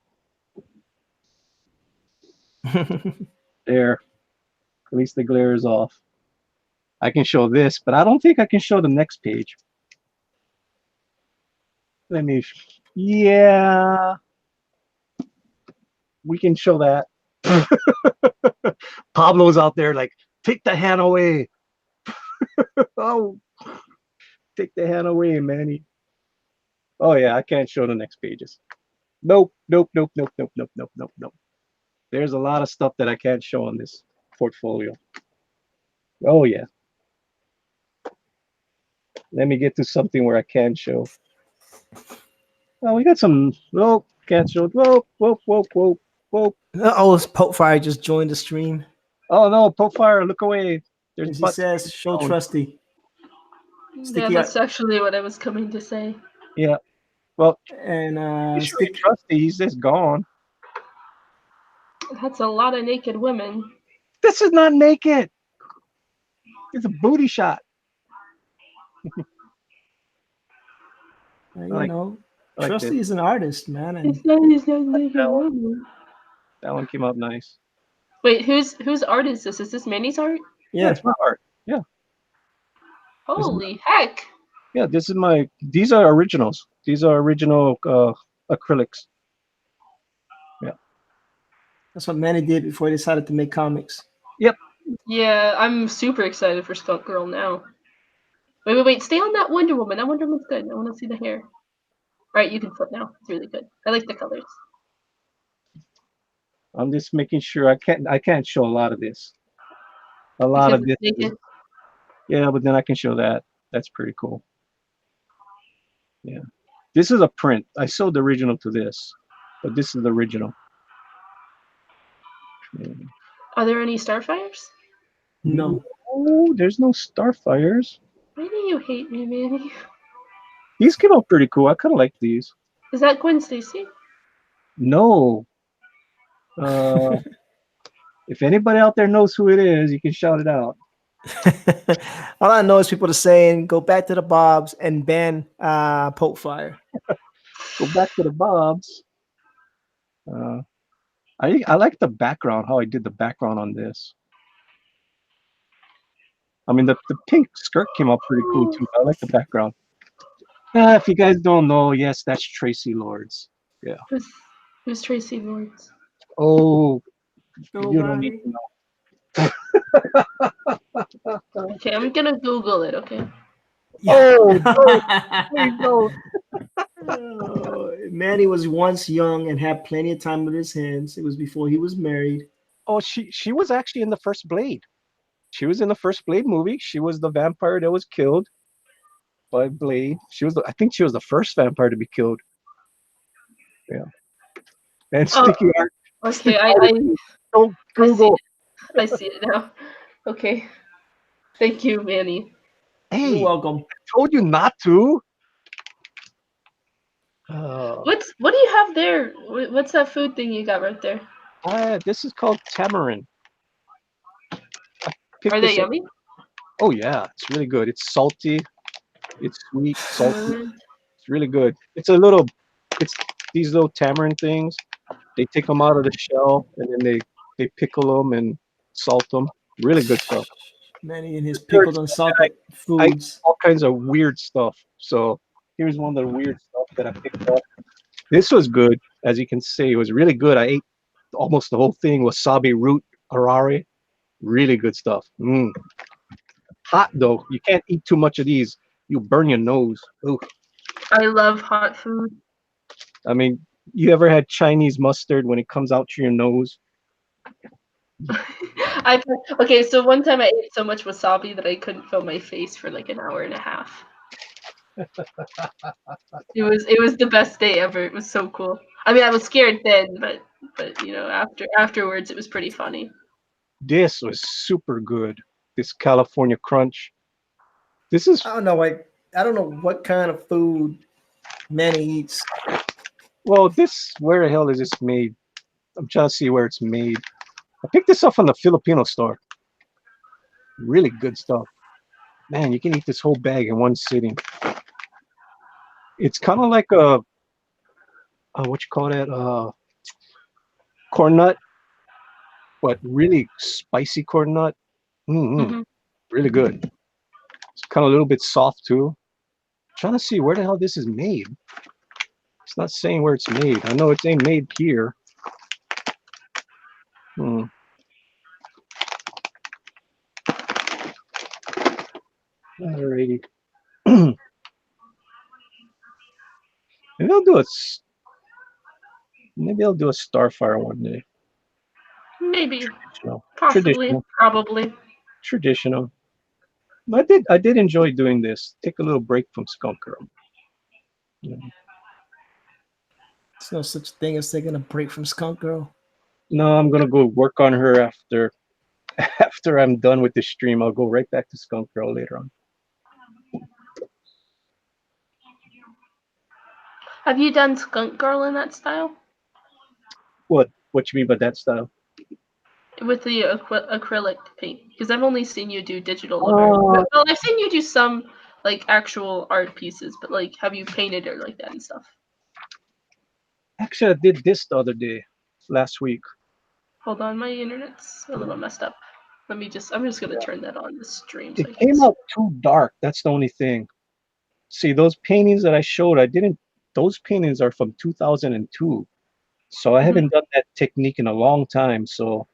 There. At least the glare is off. I can show this, but I don't think I can show the next page. Let me... Yeah. We can show that. Pablo's out there like, take the hand away. Oh, take the hand away, Manny. Oh, yeah, I can't show the next pages. Nope. There's a lot of stuff that I can't show on this portfolio. Oh, yeah. Let me get to something where I can show. Oh, we got some... Whoa, can't show... Whoa. Oh, Pope Fire just joined the stream. Oh, no, Pope Fire, look away. There's As he says, show Trusty. Yeah, that's actually what I was coming to say. Yeah. Well, and Trusty, he's just gone. That's a lot of naked women. This is not naked. It's a booty shot. Trusty is an artist, man. And he's not naked woman. That one came out nice. Wait, whose art is this? Is this Manny's art? Yeah, it's my art. Yeah. Holy heck! Yeah, this is my... These are originals. These are original acrylics. Yeah. That's what Manny did before he decided to make comics. Yep. Yeah, I'm super excited for Skunk Girl now. Wait. Stay on that Wonder Woman. That Wonder Woman's good. I want to see the hair. All right, you can flip now. It's really good. I like the colors. I'm just making sure I can't show a lot of this. A lot of this. Yeah, but then I can show that. That's pretty cool. Yeah. This is a print. I sold the original to this, but this is the original. Are there any starfires? No. Oh, there's no Starfires. Why do you hate me, Manny? These came out pretty cool. I kind of like these. Is that Gwen Stacy? No. If anybody out there knows who it is, you can shout it out. All I know is people are saying go back to the Bobs and ban Pope Fire. Go back to the Bobs. I like the background, how I did the background on this. I mean, the pink skirt came out pretty cool too. I like the background. If you guys don't know, yes, that's Tracy Lords. Yeah. Who's Tracy Lords? Oh, you don't need Nobody. to know. Okay, I'm gonna Google it. Okay. Oh, no, please don't. Manny was once young and had plenty of time with his hands. It was before he was married. Oh, she was actually in the first Blade. She was in the first Blade movie. She was the vampire that was killed by Blade. I think she was the first vampire to be killed. Yeah. And sticky art. Okay, Don't Google. I see it now. Okay. Thank you, Manny. Hey, You're welcome. I told you not to. What do you have there? What's that food thing you got right there? This is called tamarind. Are they yummy? Oh yeah, it's really good. It's salty. It's sweet, salty. It's really good. It's these little tamarind things. They take them out of the shell and then they pickle them and salt them. Really good stuff. Manny and his pickled and salted foods. All kinds of weird stuff. So here's one of the weird stuff that I picked up. This was good, as you can see. It was really good. I ate almost the whole thing. Wasabi root arare. Really good stuff. Hot though. You can't eat too much of these. You burn your nose. Ooh. I love hot food. I mean, you ever had Chinese mustard when it comes out through your nose? Okay, so one time I ate so much wasabi that I couldn't feel my face for like an hour and a half. It was the best day ever. It was so cool. I mean, I was scared then, but you know, afterwards it was pretty funny. This was super good. This California Crunch. This is I don't know what kind of food Manny eats. well, where the hell is this made? I'm trying to see where it's made. I picked this up from the Filipino store. Really good stuff. Man, you can eat this whole bag in one sitting. It's kind of like a what you call that? Corn nut, but really spicy corn nut. Really good. It's kind of a little bit soft too. I'm trying to see where the hell this is made. It's not saying where it's made. I know it ain't made here. Alrighty. Maybe I'll do a Starfire one day. Maybe. Traditional. Possibly. Probably. Traditional. I did enjoy doing this. Take a little break from Skunk Girl. Yeah. There's no such thing as taking a break from Skunk Girl. No, I'm gonna go work on her after I'm done with this stream. I'll go right back to Skunk Girl later on. Have you done Skunk Girl in that style? What you mean by that style? With the acrylic paint? Because I've only seen you do digital. Well, I've seen you do some like actual art pieces, but like, have you painted it like that and stuff? Actually, I did this the other day, last week. Hold on, my internet's a little messed up. I'm just gonna turn that on the stream. So It came out too dark. That's the only thing. See, those paintings that I showed, those paintings are from 2002. So I haven't done that technique in a long time. So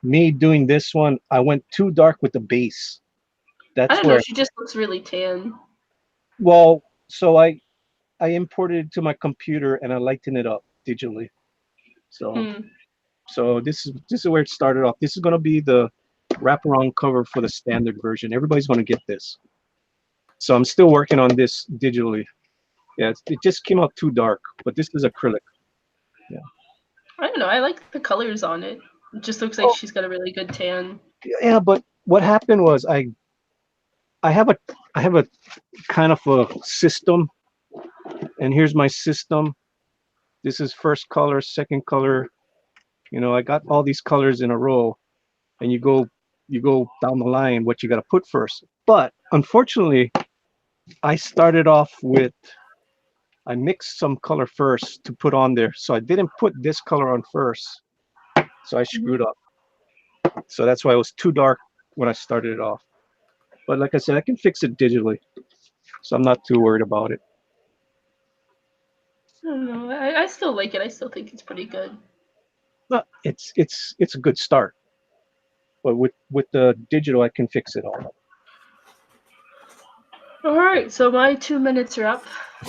me doing this one, I went too dark with the base. I don't know, she just looks really tan. Well, so I imported it to my computer and I lightened it up digitally. So this is where it started off. This is gonna be the wraparound cover for the standard version. Everybody's gonna get this. So I'm still working on this digitally. Yeah, it just came out too dark, but this is acrylic. Yeah. I don't know. I like the colors on it. It just looks like she's got a really good tan. Yeah, but what happened was I have a kind of a system, and here's my system. This is first color, second color. You know, I got all these colors in a row, and you go down the line what you got to put first. But unfortunately, I started off with, I mixed some color first to put on there, so I didn't put this color on first, so I screwed up. So that's why it was too dark when I started it off. But like I said, I can fix it digitally, so I'm not too worried about it. I don't know. I still like it. I still think it's pretty good. But it's a good start. But with the digital, I can fix it all. All right, so my 2 minutes are up.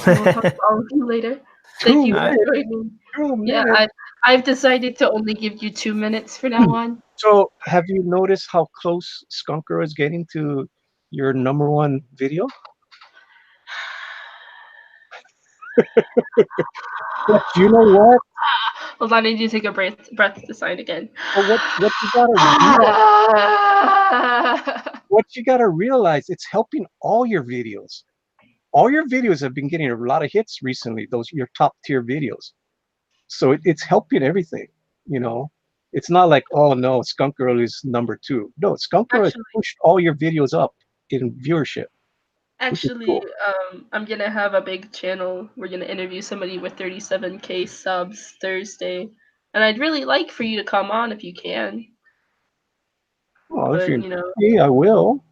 I will talk to all of you later. Thank you for joining me. Yeah, I've decided to only give you 2 minutes from now on. So have you noticed how close Skunker is getting to your #1 video? But you know what? Hold on, I need to take a breath to sign again. Well, what you gotta realize, it's helping all your videos. All your videos have been getting a lot of hits recently. Those your top tier videos. So it's helping everything. You know, it's not like, oh no, Skunk Girl is #2. No, Skunk Girl has pushed all your videos up in viewership. Actually, cool. I'm gonna have a big channel. We're gonna interview somebody with 37K subs Thursday, and I'd really like for you to come on if you can. Oh, But, if you're, you know, yeah, I will.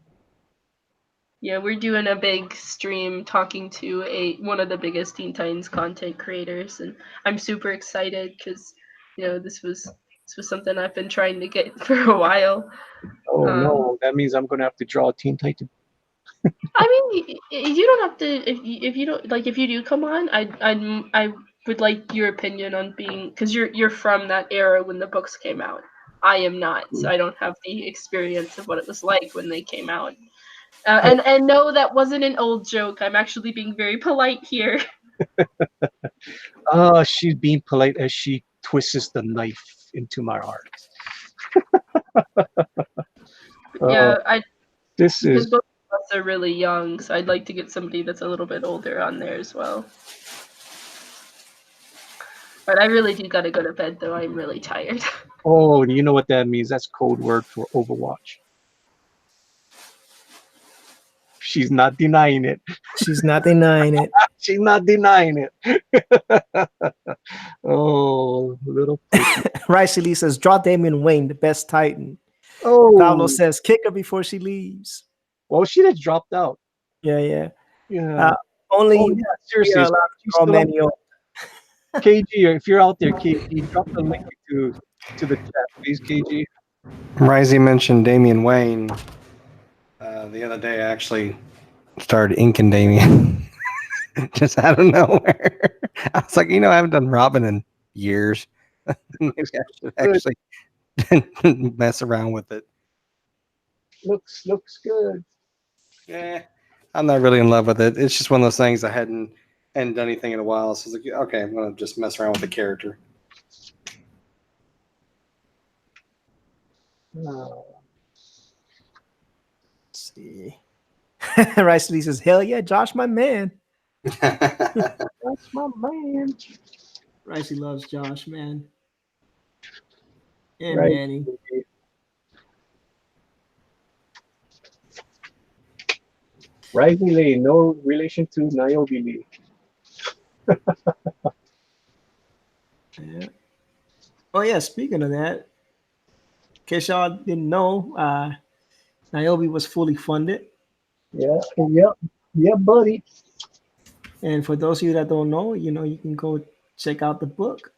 yeah, we're doing a big stream talking to one of the biggest Teen Titans content creators, and I'm super excited because, you know, this was something I've been trying to get for a while. Oh no, that means I'm gonna have to draw a Teen Titan. I mean, you don't have to. If you don't like, if you do come on, I would like your opinion on being, because you're from that era when the books came out. I am not, so I don't have the experience of what it was like when they came out. And no, that wasn't an old joke. I'm actually being very polite here. She's being polite as she twists the knife into my heart. Yeah, this is. Both of us are really young, so I'd like to get somebody that's a little bit older on there as well. But I really do gotta go to bed, though. I'm really tired. Oh, do you know what that means? That's code word for Overwatch. She's not denying it. She's not denying it. She's not denying it. Oh, little. Rice Lee says, draw Damian Wayne, the best Titan. Oh. Pablo says, kick her before she leaves. Well, she just dropped out. Yeah. Only seriously. KG, if you're out there, KG, drop the link to the chat, please, KG. Risey mentioned Damian Wayne. The other day, I actually started inking Damian just out of nowhere. I was like, I haven't done Robin in years. Maybe I should actually mess around with it. Looks good. Yeah, I'm not really in love with it. It's just one of those things I hadn't done anything in a while. So I was like, okay, I'm gonna just mess around with the character. Let's see. Rice Lee says, hell yeah, Josh, my man. That's my man. Ricey loves Josh, man. And right. Manny. Rising Lee, no relation to Niobe Lee. Yeah. Oh yeah, speaking of that, in case y'all didn't know, Niobe was fully funded. Yeah, buddy. And for those of you that don't know, you can go check out the book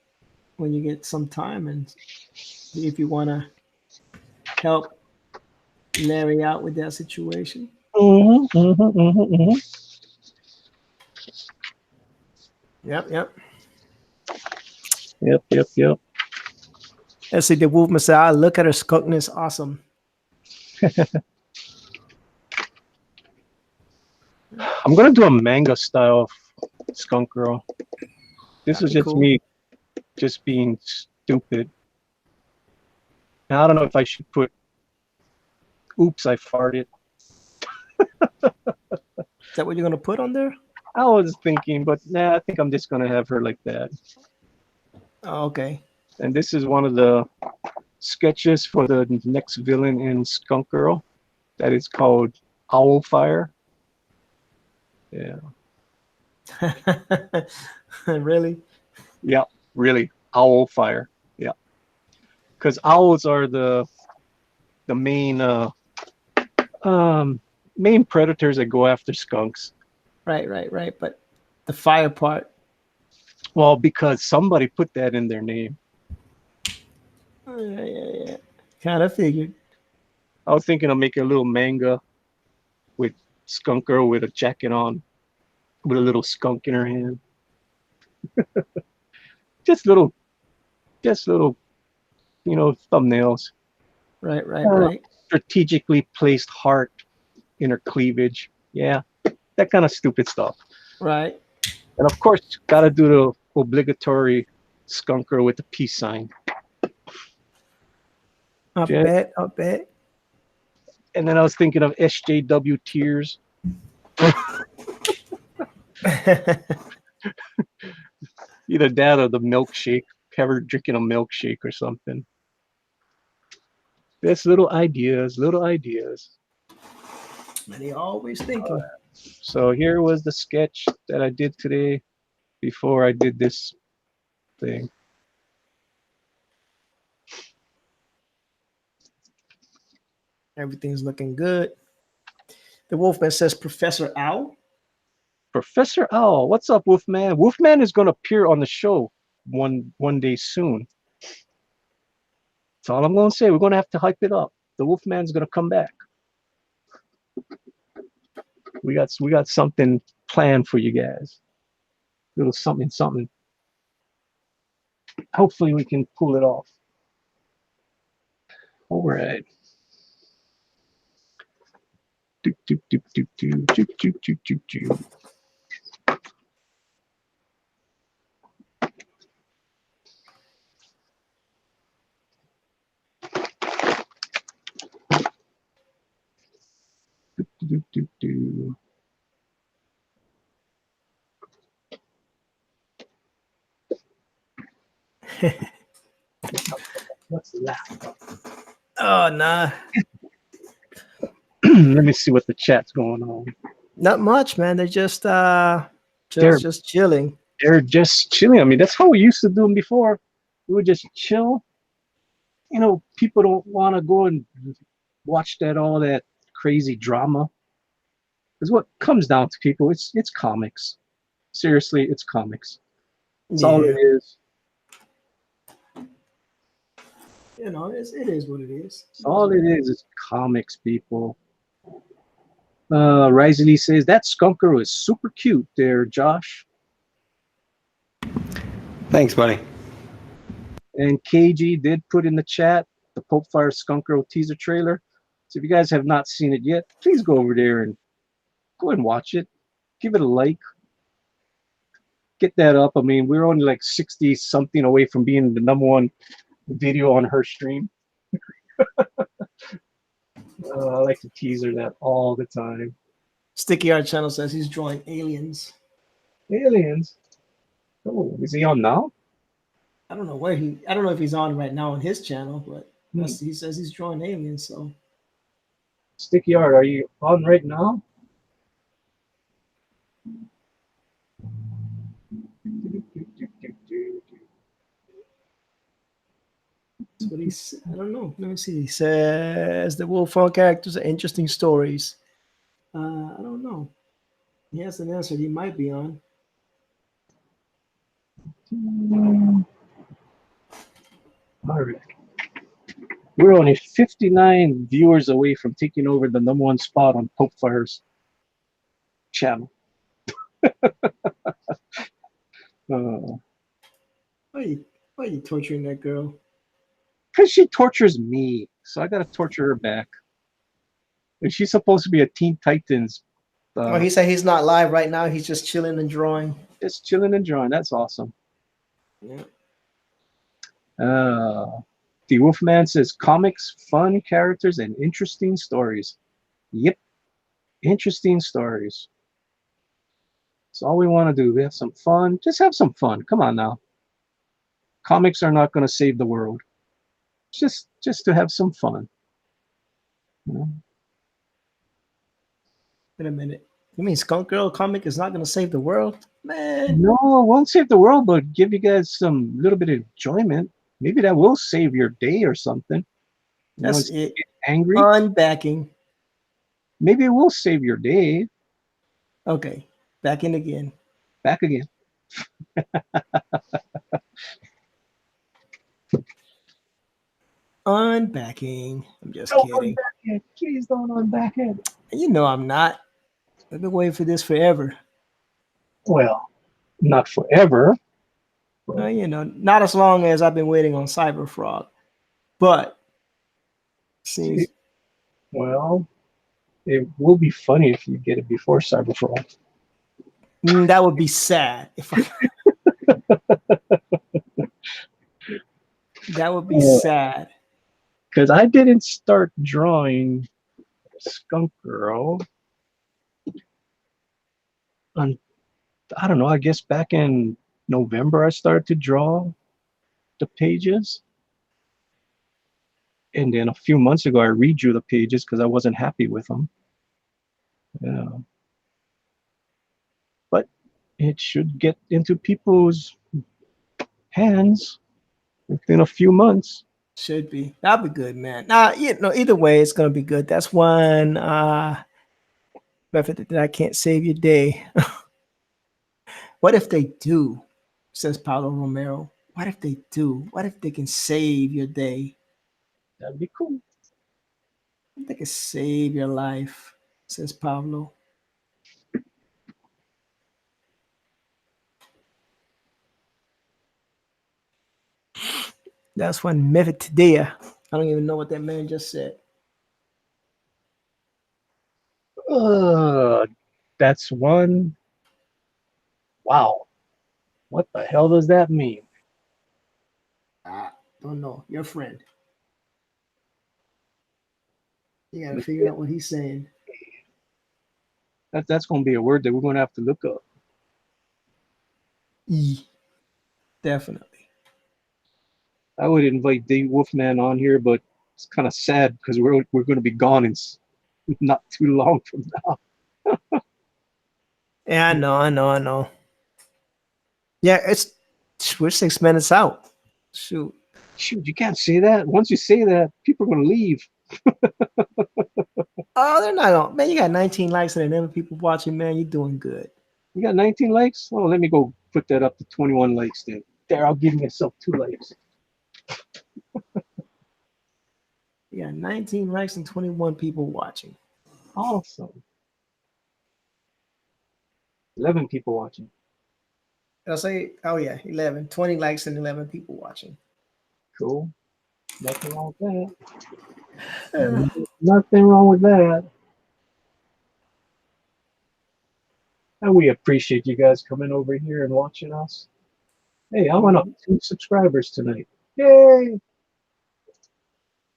when you get some time, and if you want to help Larry out with that situation. Yep. Let's see, the Wolf Messiah. Look at her skunkness. Awesome. I'm going to do a manga style of Skunk Girl. This is just cool. Me just being stupid. Now, I don't know if I should put, oops, I farted. Is that what you're gonna put on there? I was thinking, but nah, I think I'm just gonna have her like that. Oh, okay. And this is one of the sketches for the next villain in Skunk Girl. That is called Owl Fire. Yeah. Really? Yeah, really. Owl Fire. Yeah. Because owls are the main main predators that go after skunks. Right. But the fire part. Well, because somebody put that in their name. Yeah. Kind of figured. I was thinking of making a little manga with Skunk Girl with a jacket on, with a little skunk in her hand. just little, thumbnails. Right. Strategically placed heart in her cleavage. Yeah, that kind of stupid stuff. Right. And of course, gotta do the obligatory Skunk Girl with the peace sign. I Yeah. bet. And then I was thinking of SJW tears. Either that or the milkshake. Have her drinking a milkshake or something. There's little ideas. And he always thinking. So here was the sketch that I did today before I did this thing. Everything's looking good. The Wolfman says Professor Owl. Professor Owl, what's up, Wolfman? Wolfman is going to appear on the show one day soon. That's all I'm going to say. We're going to have to hype it up. The Wolfman's going to come back. We got something planned for you guys. A little something. Hopefully we can pull it off. All right. Do. What's that? Oh nah. Let me see what the chat's going on. Not much, man. They're just chilling. They're just chilling. I mean, that's how we used to do them before. We would just chill. You know, people don't want to go and watch all that crazy drama. Because what comes down to people, it's comics. Seriously, it's comics. That's all it is. You know, it is what it is. All it is comics, people. Risley says that skunker is super cute there, Josh. Thanks, buddy. And KG did put in the chat the Pope Fire Skunker teaser trailer. So if you guys have not seen it yet, please go over there and go ahead and watch it. Give it a like. Get that up. I mean, we're only like 60 something away from being the #1 video on her stream. I like to teaser that all the time. Sticky Art Channel says he's drawing aliens. Aliens. Oh, is he on now? I don't know if he's on right now on his channel, but he says he's drawing aliens. So, Sticky Art, are you on right now? that's what he's. I don't know. Let me see. He says the Wolfman characters are interesting stories. I don't know. He hasn't answered. He might be on. All right. We're only 59 viewers away from taking over the #1 spot on Pope Fire's channel. Why are you torturing that girl? Because she tortures me, so I gotta torture her back. And she's supposed to be a Teen Titans. He said he's not live right now. He's just chilling and drawing. Just chilling and drawing. That's awesome. Yeah. The Wolfman says comics, fun characters, and interesting stories. Yep, interesting stories. That's all we want to do. We have some fun. Just have some fun. Come on now. Comics are not going to save the world. Just to have some fun. You know? Wait a minute. You mean Skunk Girl comic is not going to save the world? Man. No, it won't save the world, but give you guys some little bit of enjoyment. Maybe that will save your day or something. You know, That's it. angry. Unbacking. Maybe it will save your day. Okay. Back in again. Back again. Unbacking. I'm just Don't kidding. unback it. Please don't unback it. You know I'm not. I've been waiting for this forever. Well, not forever. You know, not as long as I've been waiting on Cyber Frog. But seems Well, it will be funny if you get it before Cyberfrog. that would be sad. If I, that would be sad. Because I didn't start drawing Skunk Girl on, I don't know, I guess back in November I started to draw the pages. And then a few months ago I redrew the pages because I wasn't happy with them. Yeah. But it should get into people's hands within a few months. Should be. That'll be good, man. Nah, you know, either way, it's gonna be good. That's one method that I can't save your day. What if they do? Says Paulo Romero. What if they do? What if they can save your day? That'd be cool. They can save your life, says Pablo. That's one method today. I don't even know what that man just said. That's one. Wow. What the hell does that mean? I don't know. Your friend. You gotta figure out what he's saying. That's going to be a word that we're going to have to look up. Definitely. I would invite Dave Wolfman on here, but it's kind of sad because we're going to be gone in not too long from now. Yeah, I know. Yeah, we're 6 minutes out. Shoot, you can't say that. Once you say that, people are going to leave. Oh, they're not on. Man, you got 19 likes and 11 people watching, man. You're doing good. You got 19 likes? Oh, let me go put that up to 21 likes then. There, I'll give myself 2 likes. You got 19 likes and 21 people watching. Awesome. 11 people watching. I'll say, oh yeah, 11. 20 likes and 11 people watching. Cool. Nothing wrong with that. Nothing wrong with that. And we appreciate you guys coming over here and watching us. Hey, I went up 2 subscribers tonight. Yay!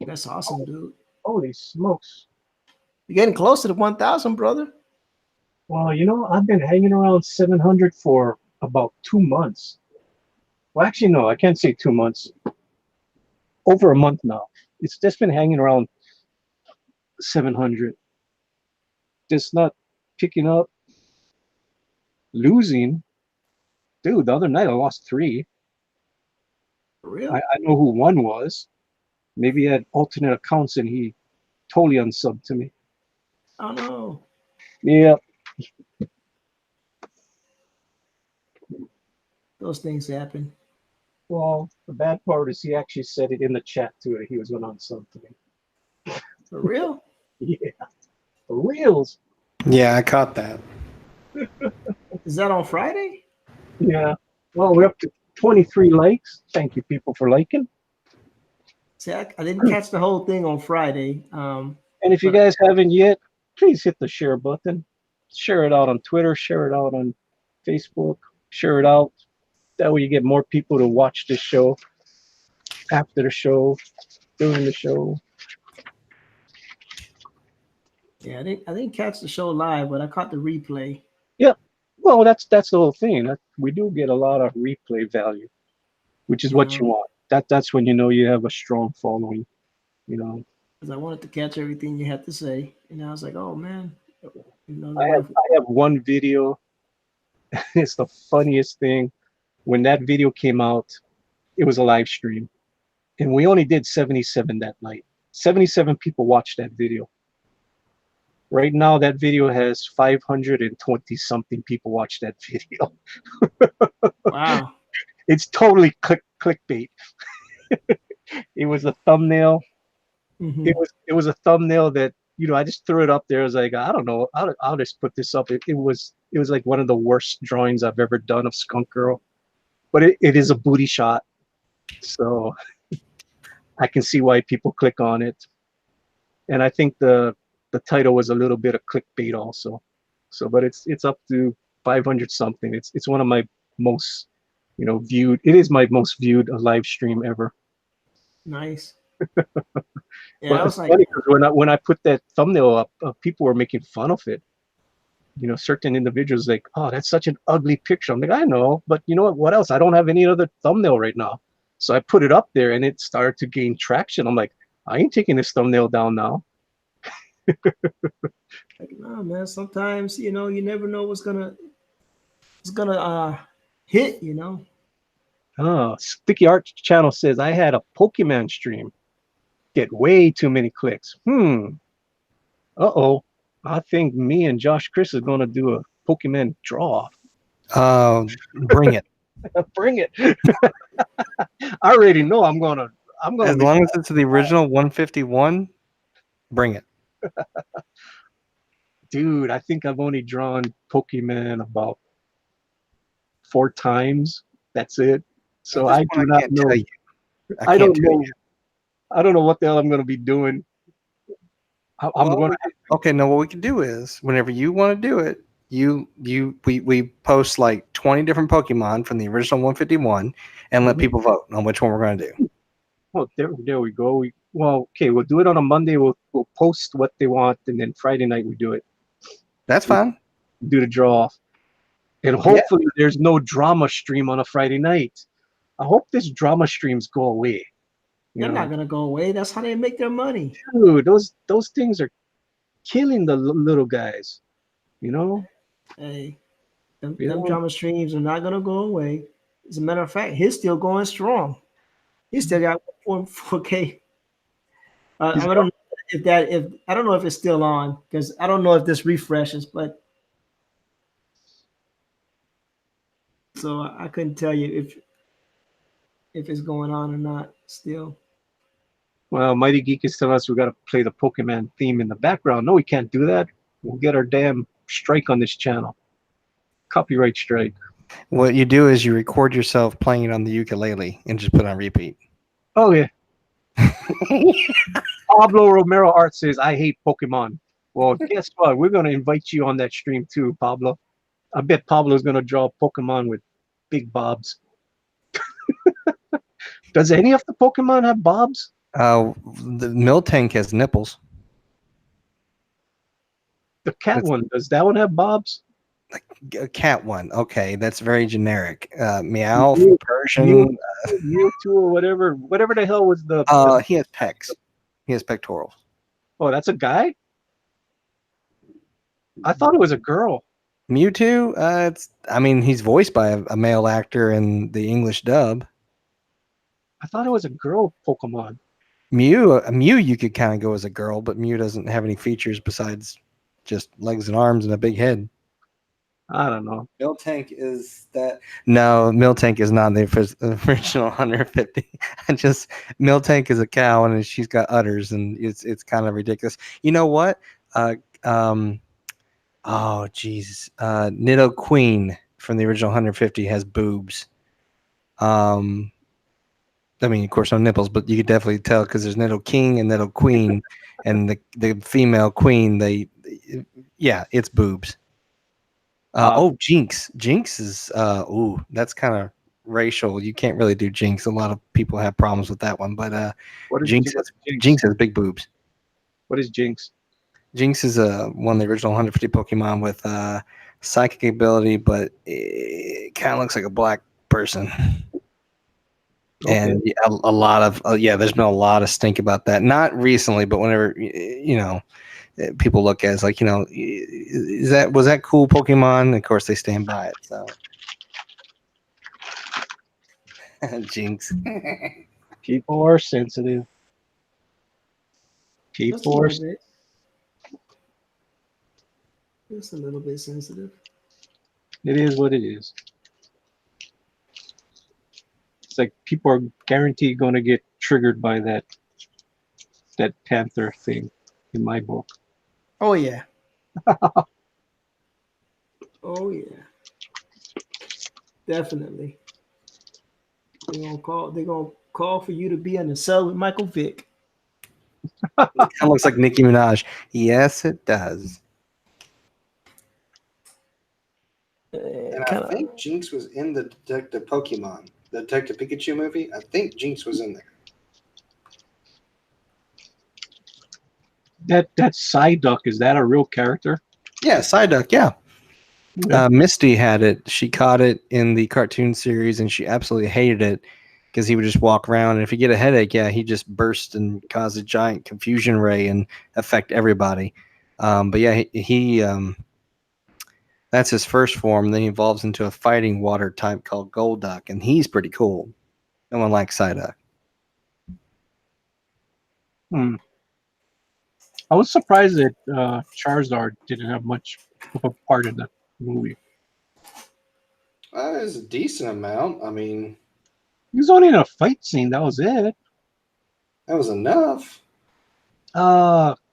That's awesome, dude. Holy smokes. You're getting close to the 1,000, brother. Well, you know, I've been hanging around 700 for about 2 months. Well, actually, no, I can't say 2 months. Over a month now. It's just been hanging around 700. Just not picking up. Losing. Dude, the other night I lost 3. For real? I know who one was. Maybe he had alternate accounts and he totally unsubbed to me. Oh no. Yeah. Those things happen. Well, the bad part is he actually said it in the chat too that he was going to unsub to me. For real? Yeah. For reals. Yeah, I caught that. Is that on Friday? Yeah. Well, we're up to 23 likes. Thank you, people, for liking. See, I didn't catch the whole thing on Friday. And if you guys haven't yet, please hit the share button. Share it out on Twitter. Share it out on Facebook. Share it out. That way you get more people to watch this show. after the show, during the show. Yeah, I didn't catch the show live, but I caught the replay. Yeah. Well, that's the whole thing. We do get a lot of replay value, which is what you want. That's when you know you have a strong following. You know. Because I wanted to catch everything you had to say, and I was like, oh man, you know, the I wife. have one video. It's the funniest thing. When that video came out, it was a live stream, and we only did 77 that night. 77 people watched that video. Right now, that video has 520 something people watch that video. Wow. It's totally clickbait. It was a thumbnail. Mhm. It was a thumbnail that, you know, I just threw it up there. I was like, I don't know, I'll just put this up. It was like one of the worst drawings I've ever done of Skunk Girl, but it is a booty shot, so I can see why people click on it. And I think the title was a little bit of clickbait also. So, but it's up to 500 something. It's one of my most, you know, viewed. It is my most viewed live stream ever. Nice. Yeah, But I it's was like, funny because when I put that thumbnail up, people were making fun of it. You know, certain individuals like, oh, that's such an ugly picture. I'm like, I know, but you know what? What else? I don't have any other thumbnail right now. So I put it up there, and it started to gain traction. I'm like, I ain't taking this thumbnail down now. no, man. Sometimes, you know, you never know what's gonna hit. You know. Oh, Sticky Art Channel says I had a Pokemon stream get way too many clicks. Uh-oh. I think me and Josh Chris is gonna do a Pokemon draw. Bring it. Bring it. I already know I'm gonna As long as it's the original 151, bring it. Dude, I think I've only drawn Pokemon about 4 times. That's it. So I do not know. I don't know. I don't know what the hell I'm gonna be doing. Okay, now what we can do is whenever you want to do it, we post like 20 different Pokemon from the original 151 and let people vote on which one we're going to do. Well, there we go. Okay, we'll do it on a Monday. We'll post what they want, and then Friday night we do it. That's fine. Do the draw off, and hopefully there's no drama stream on a Friday night. I hope this drama streams go away. They're not gonna go away. That's how they make their money. Dude, those things are killing the little guys. You know. Hey, them drama streams are not gonna go away. As a matter of fact, he's still going strong. He still got 4K. I don't know if it's still on because I don't know if this refreshes, but so I couldn't tell you if it's going on or not still. Well, Mighty Geek is telling us we got to play the Pokemon theme in the background. No, we can't do that. We'll get our damn strike on this channel. Copyright strike. What you do is you record yourself playing it on the ukulele and just put it on repeat. Oh, yeah. Pablo Romero Art says, I hate Pokemon. Well, guess what? We're going to invite you on that stream too, Pablo. I bet Pablo's going to draw Pokemon with big bobs. Does any of the Pokemon have bobs? The Miltank has nipples. The cat one, does that one have bobs? A cat one. Okay, that's very generic. Meow, Persian. Mewtwo or whatever the hell was the... He has pecs. He has pectorals. Oh, that's a guy? I thought it was a girl. Mewtwo? He's voiced by a male actor in the English dub. I thought it was a girl Pokemon. Mew, you could kind of go as a girl, but Mew doesn't have any features besides just legs and arms and a big head. I don't know. Miltank is that? No, Miltank is not the original 150. Miltank is a cow and she's got udders and it's kind of ridiculous. You know what? Oh Jesus, Nido Queen from the original 150 has boobs. Of course, no nipples, but you could definitely tell because there's Nido King and Nido Queen, and the female queen. It's boobs. Jinx. Jinx is that's kind of racial. You can't really do Jinx. A lot of people have problems with that one, but What is Jinx has big boobs. What is Jinx? Jinx is one of the original 150 Pokemon with psychic ability, but it kind of looks like a black person. Okay. And a lot of there's been a lot of stink about that. Not recently, but whenever people look at it, it's like, was that cool Pokemon? And of course, they stand by it. So Jinx. People are sensitive. Just a People are. little bit. Just a little bit sensitive. It is what it is. It's like people are guaranteed going to get triggered by that panther thing in my book. Oh yeah. Oh yeah. Definitely. They're gonna call for you to be on the cell with Michael Vick. It kind of looks like Nicki Minaj. Yes, it does. And I think Jinx was in the Detective Pokemon, the Detective Pikachu movie. I think Jinx was in there. That Psyduck, is that a real character? Yeah, Psyduck, yeah. Yeah. Misty had it. She caught it in the cartoon series, and she absolutely hated it because he would just walk around, and if you get a headache, he just burst and cause a giant confusion ray and affect everybody. But yeah, he that's his first form. Then he evolves into a fighting water type called Golduck, and he's pretty cool. No one likes Psyduck. I was surprised that Charizard didn't have much of a part in the movie. There's a decent amount. I mean, He was only in a fight scene. That was it. that was enough.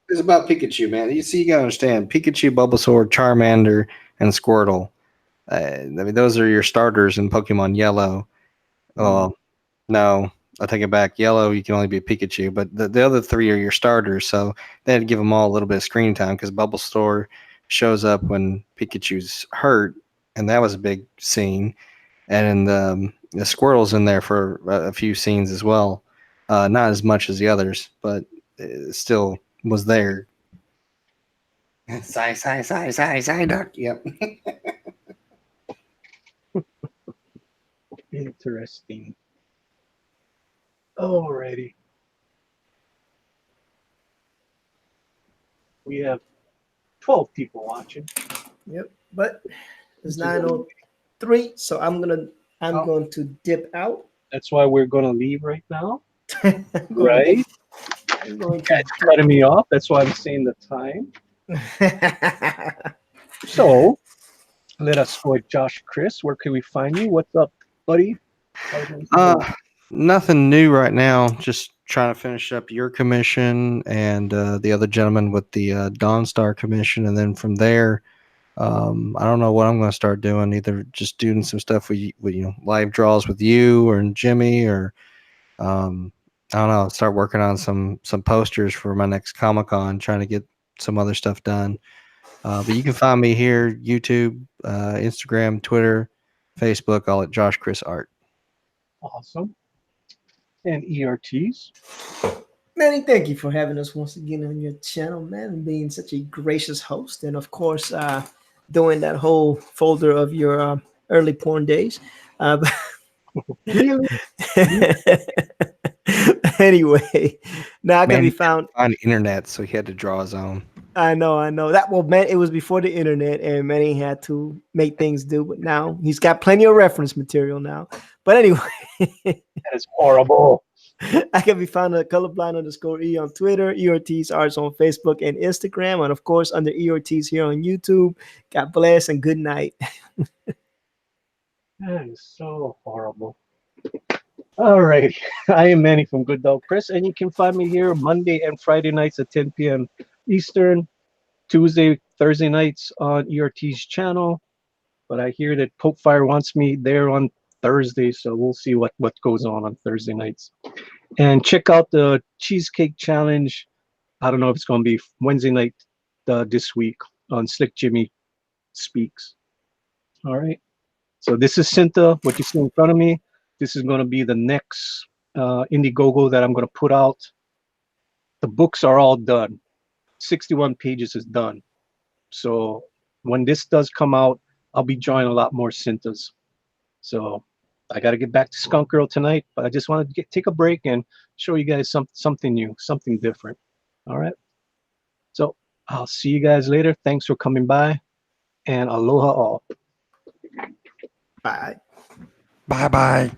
It's about Pikachu, man. You gotta understand. Pikachu, Bulbasaur, Charmander, and Squirtle. I mean, those are your starters in Pokemon Yellow. Oh, no, I take it back. Yellow, you can only be a Pikachu, but the other three are your starters. So they had to give them all a little bit of screen time because Bulbasaur shows up when Pikachu's hurt, and that was a big scene. And the Squirtle's in there for a few scenes as well. Not as much as the others, but it still was there. Duck. Yep. interesting. Alrighty. We have 12 people watching. Yep. But it's 9:03, so I'm going to dip out. That's why we're going to leave right now. Right. Cutting me off. That's why I'm saying the time. So let us go with Josh Chris. Where can we find you? What's up, buddy? Nothing new right now. Just trying to finish up your commission and the other gentleman with the Dawnstar commission, and then from there, I don't know what I'm going to start doing. Either just doing some stuff with live draws with you or Jimmy, or I don't know. Start working on some posters for my next Comic-Con. Trying to get some other stuff done. But you can find me here: YouTube, Instagram, Twitter, Facebook, all at Josh Chris Art. Awesome. And ERTs. Manny, thank you for having us once again on your channel, man, and being such a gracious host. And of course, doing that whole folder of your early porn days. Really? Anyway, now I can be found on the internet, so he had to draw his own. I know that. Well, man, it was before the internet, and Manny had to make things do. But now he's got plenty of reference material now. But anyway, that is horrible. I can be found at colorblind_E on Twitter, EOT's Arts on Facebook and Instagram, and of course under EOT's here on YouTube. God bless and good night. That is so horrible. All right. I am Manny from Good Dog Press, and you can find me here Monday and Friday nights at 10 p.m. Eastern, Tuesday, Thursday nights on ERT's channel. But I hear that Popefire wants me there on Thursday, so we'll see what goes on Thursday nights. And check out the Cheesecake Challenge. I don't know if it's going to be Wednesday night this week on Slick Jimmy Speaks. All right. So this is Cinta, what you see in front of me. This is going to be the next Indiegogo that I'm going to put out. The books are all done. 61 pages is done. So when this does come out, I'll be drawing a lot more Cintas. So I got to get back to Skunk Girl tonight, but I just wanted to take a break and show you guys something new, something different. All right. So I'll see you guys later. Thanks for coming by, and aloha all. Bye. Bye bye.